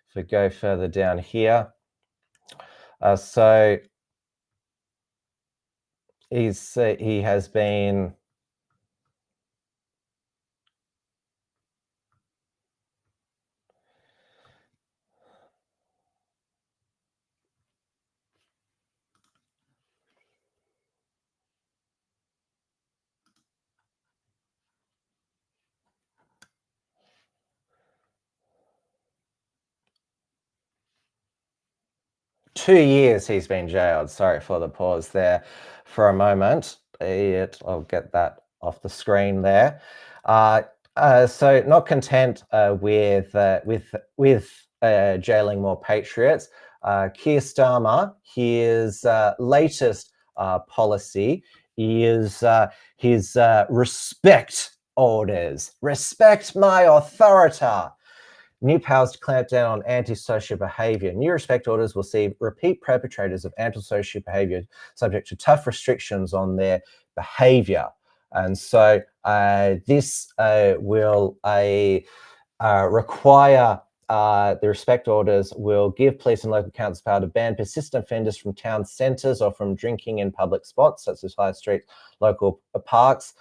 if we go further down here, so he has been two years he's been jailed. Sorry for the pause there for a moment. I'll get that off the screen there. So not content with jailing more patriots, Keir Starmer, his latest policy is his respect orders. Respect my authority. New powers to clamp down on antisocial behaviour. New respect orders will see repeat perpetrators of antisocial behaviour subject to tough restrictions on their behaviour. And so this will require the respect orders will give police and local councils power to ban persistent offenders from town centres or from drinking in public spots, such as high streets, local parks.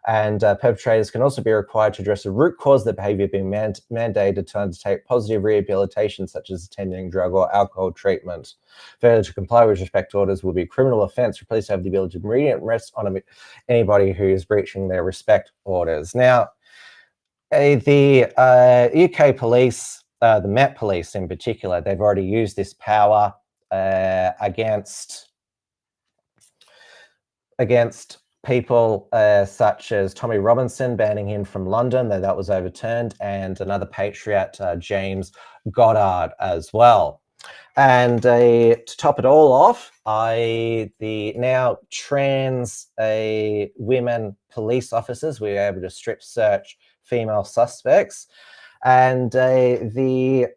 And perpetrators can also be required to address the root cause of the behaviour, being mandated to undertake positive rehabilitation, such as attending drug or alcohol treatment. Failure to comply with respect orders will be a criminal offence for police to have the ability to immediate arrest on anybody who is breaching their respect orders. Now, the UK police, the Met Police in particular, they've already used this power against people such as Tommy Robinson, banning him from London, though that was overturned, and another patriot, James Goddard, as well. And to top it all off, the now trans women police officers were able to strip search female suspects, and the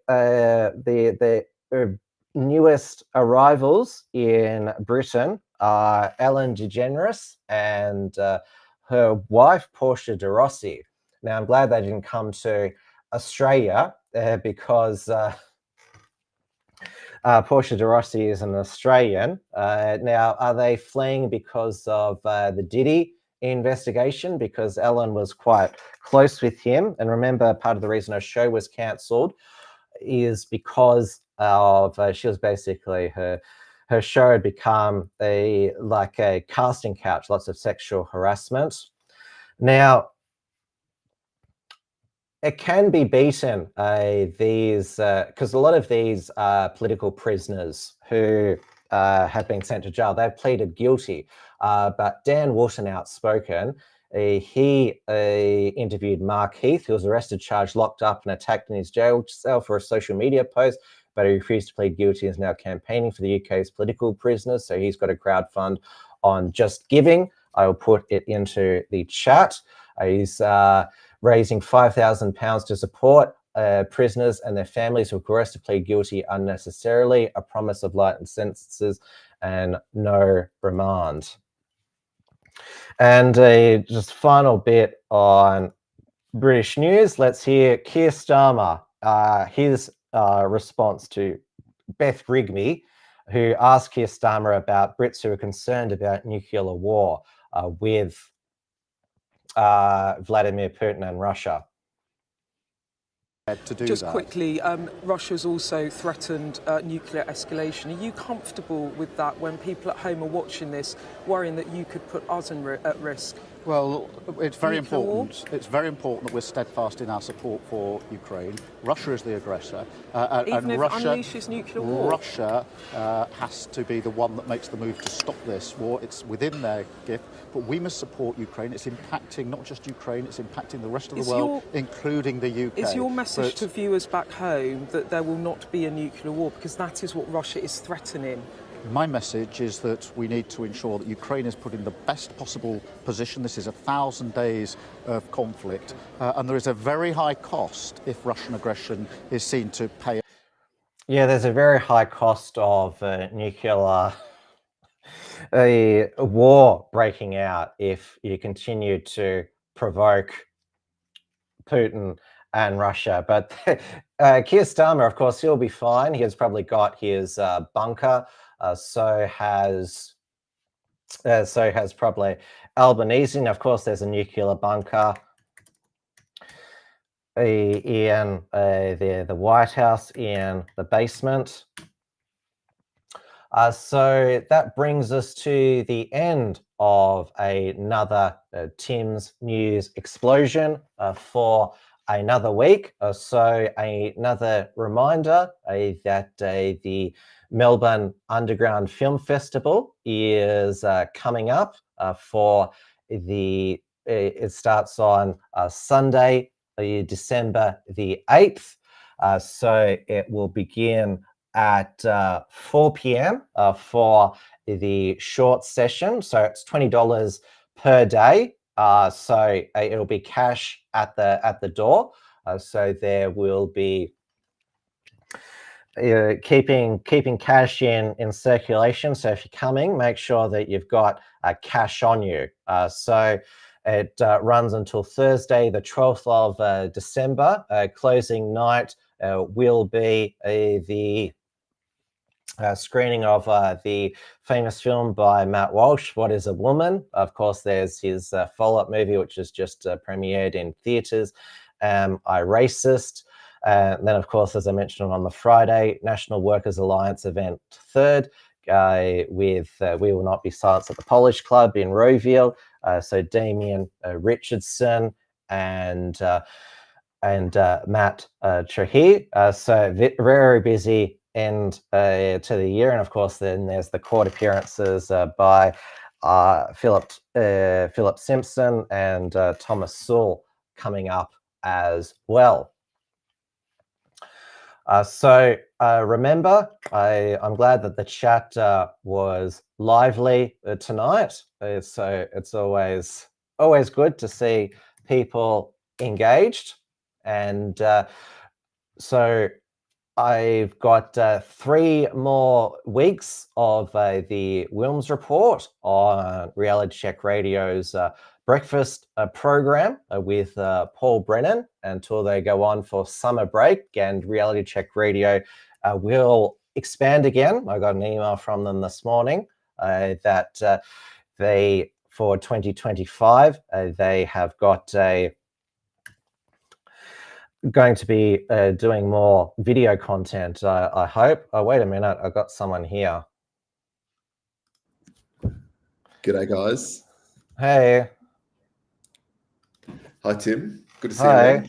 newest arrivals in Britain are Ellen DeGeneres and her wife, Portia de Rossi. Now, I'm glad they didn't come to Australia because Portia de Rossi is an Australian. Now, are they fleeing because of the Diddy investigation? Because Ellen was quite close with him. And remember, part of the reason her show was cancelled is because of she was basically her show had become a casting couch, lots of sexual harassment. Now, it can be beaten, because a lot of these political prisoners who have been sent to jail, they've pleaded guilty. But Dan Wootton, outspoken, he interviewed Mark Heath, who was arrested, charged, locked up and attacked in his jail cell for a social media post, but he refused to plead guilty and is now campaigning for the UK's political prisoners. So he's got a crowdfund on Just Giving. I will put it into the chat. He's raising £5,000 to support prisoners and their families who are coerced to plead guilty unnecessarily, a promise of lightened sentences and no remand. And just final bit on British news. Let's hear Keir Starmer, his response to Beth Rigby, who asked Keir Starmer about Brits who are concerned about nuclear war with Vladimir Putin and Russia. Just quickly, Russia's also threatened nuclear escalation. Are you comfortable with that when people at home are watching this, worrying that you could put us at risk? Well, it's very important. It's very important that we're steadfast in our support for Ukraine. Russia is the aggressor, even if Russia it unleashes nuclear war. Russia has to be the one that makes the move to stop this war. It's within their gift, but we must support Ukraine. It's impacting not just Ukraine; it's impacting the rest of the world, including the UK. Is your message to viewers back home that there will not be a nuclear war, because that is what Russia is threatening? My message is that we need to ensure that Ukraine is put in the best possible position. This is 1,000 days of conflict, and there is a very high cost if Russian aggression is seen to pay. Yeah, there's a very high cost of nuclear a war breaking out if you continue to provoke Putin and Russia. But Keir Starmer, of course, he'll be fine. He has probably got his bunker. So has probably Albanese. And of course, there's a nuclear bunker in the White House in the basement. So that brings us to the end of another Tim's News explosion for another week. So another reminder that the Melbourne Underground Film Festival is coming up for the it starts on Sunday, December the 8th. So it will begin at 4 p.m. For the short session. So it's $20 per day. So it'll be cash at the door. So there will be keeping cash in circulation. So if you're coming, make sure that you've got cash on you. So it runs until Thursday, the 12th of December. Closing night will be the screening of the famous film by Matt Walsh, What is a Woman? Of course, there's his follow-up movie, which has just premiered in theatres, I Racist. And then, of course, as I mentioned on the Friday, National Workers Alliance event 3rd with We Will Not Be Silenced at the Polish Club in Roeville. So Damien Richardson and Matt Trahir. So very busy end to the year. And of course, then there's the court appearances by Philip Simpson and Thomas Sewell coming up as well. So remember, I'm glad that the chat was lively tonight. So it's always good to see people engaged. And so I've got 3 more weeks of the Wilms report on Reality Check Radio's breakfast program with Paul Brennan until they go on for summer break, and Reality Check Radio will expand again. I got an email from them this morning that they, for 2025, they have got going to be doing more video content, I hope. Oh, wait a minute, I've got someone here. G'day, guys. Hey. Hi, Tim. Good to see you. Hi.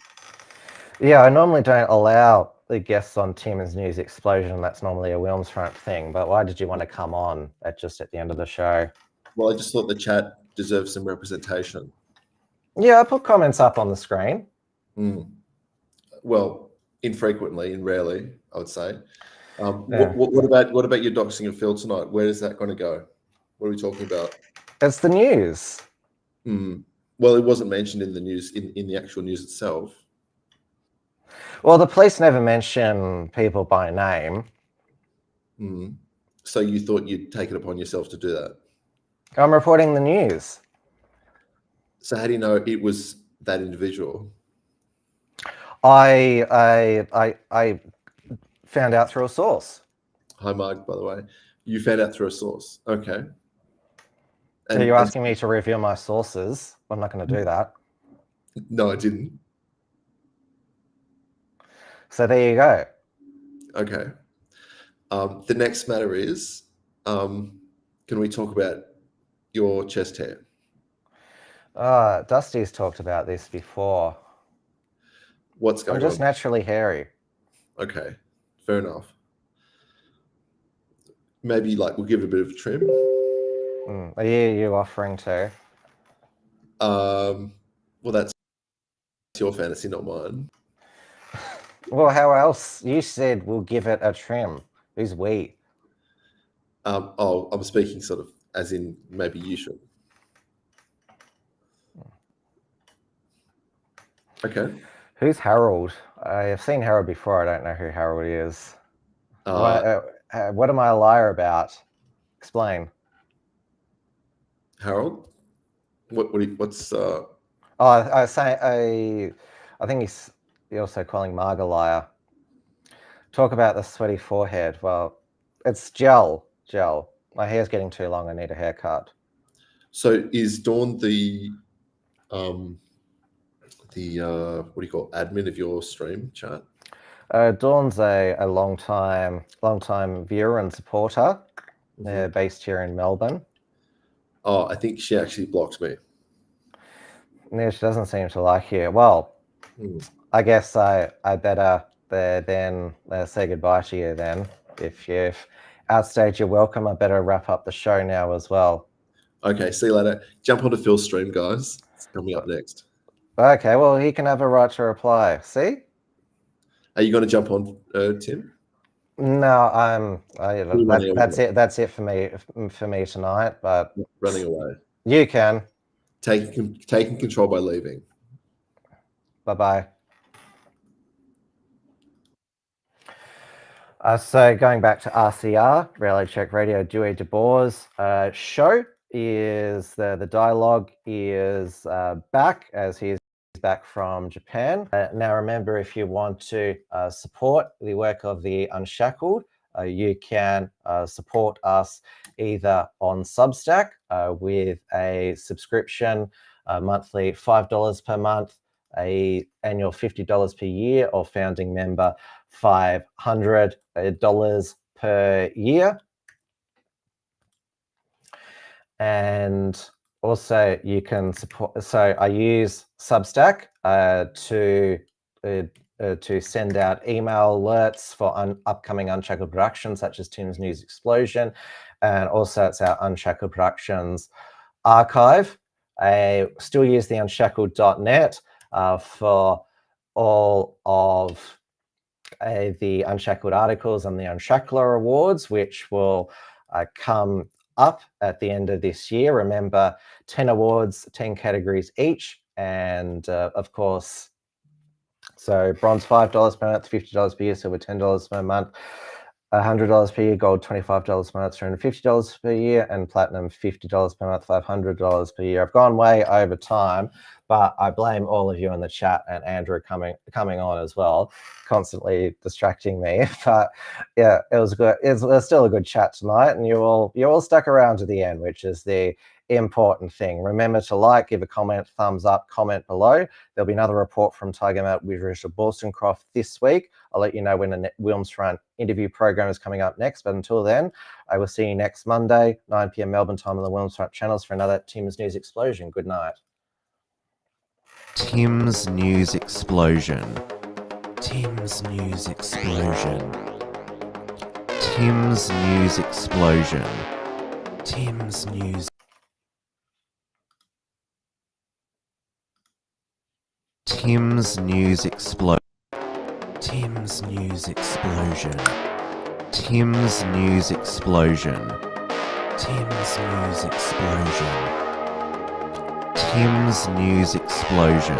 Yeah, I normally don't allow the guests on Tim's News Explosion. That's normally a Wilms Front thing. But why did you want to come on just at the end of the show? Well, I just thought the chat deserves some representation. Yeah, I put comments up on the screen. Well, infrequently and rarely, I would say. What about your doxing of Phil tonight? Where is that going to go? What are we talking about? It's the news. Well, it wasn't mentioned in the news, in the actual news itself. Well, the police never mention people by name. So you thought you'd take it upon yourself to do that? I'm reporting the news. So how do you know it was that individual? I found out through a source. Hi, Mark, by the way. You found out through a source. Okay. So you're asking me to reveal my sources? I'm not going to do that. No, I didn't. So there you go. Okay. The next matter is, can we talk about your chest hair? Dusty's talked about this before. What's going on? I'm just naturally hairy. Okay, fair enough. Maybe we'll give it a bit of a trim. Are you offering to? Well, that's your fantasy, not mine. Well, how else? You said we'll give it a trim. Who's we? I'm speaking sort of as in maybe you should. Okay. Who's Harold? I've seen Harold before. I don't know who Harold is. What am I a liar about? Explain. Harold? What's? I think you're also calling Marg a liar. Talk about the sweaty forehead. Well, it's gel. My hair's getting too long. I need a haircut. So is Dawn the what do you call it, admin of your stream chat? Dawn's a long time viewer and supporter. They're based here in Melbourne. Oh, I think she actually blocked me. Yeah, she doesn't seem to like you. Well, I guess I better then say goodbye to you then. If you've outstayed your welcome, I better wrap up the show now as well. Okay, see you later. Jump onto Phil's stream, guys. It's coming up next. Okay, well, he can have a right to reply. See? Are you going to jump on, Tim? No, that's away? it. That's it for me tonight. But Running away. You can. Taking control by leaving. Bye-bye. So going back to RCR, Reality Check Radio, Dewey Du Bois show is the dialogue is back as he is back from Japan. Now remember, if you want to support the work of the Unshackled, you can support us either on Substack with a subscription, monthly $5 per month, a annual $50 per year, or founding member $500 per year. And also you can support, so I use Substack to send out email alerts for upcoming Unshackled productions such as Tim's News Explosion, and also it's our Unshackled Productions archive. I still use the unshackled.net for all of the Unshackled articles and the Unshackler Awards, which will come up at the end of this year. Remember, 10 awards, 10 categories each, and of course, so bronze $5 per month, $50 per year, silver $10 per month, $100 per year, gold $25 per month, $250 per year, and platinum $50 per month, $500 per year. I've gone way over time, but I blame all of you in the chat and Andrew coming on as well, constantly distracting me. But yeah, it was good. It was still a good chat tonight, and you all stuck around to the end, which is the important thing. Remember to like, give a comment, thumbs up, comment below. There'll be another report from Tiger Mount with Richard Borstencroft this week. I'll let you know when the Wilms Front interview program is coming up next. But until then, I will see you next Monday, 9 p.m. Melbourne time on the Wilms Front channels for another Tim's News Explosion. Good night. Tim's News Explosion. Tim's News Explosion. Tim's News Explosion. Tim's News. Tim's News Explosion. Tim's News Explosion. Tim's News Explosion. Tim's News Explosion. Tim's News Explosion.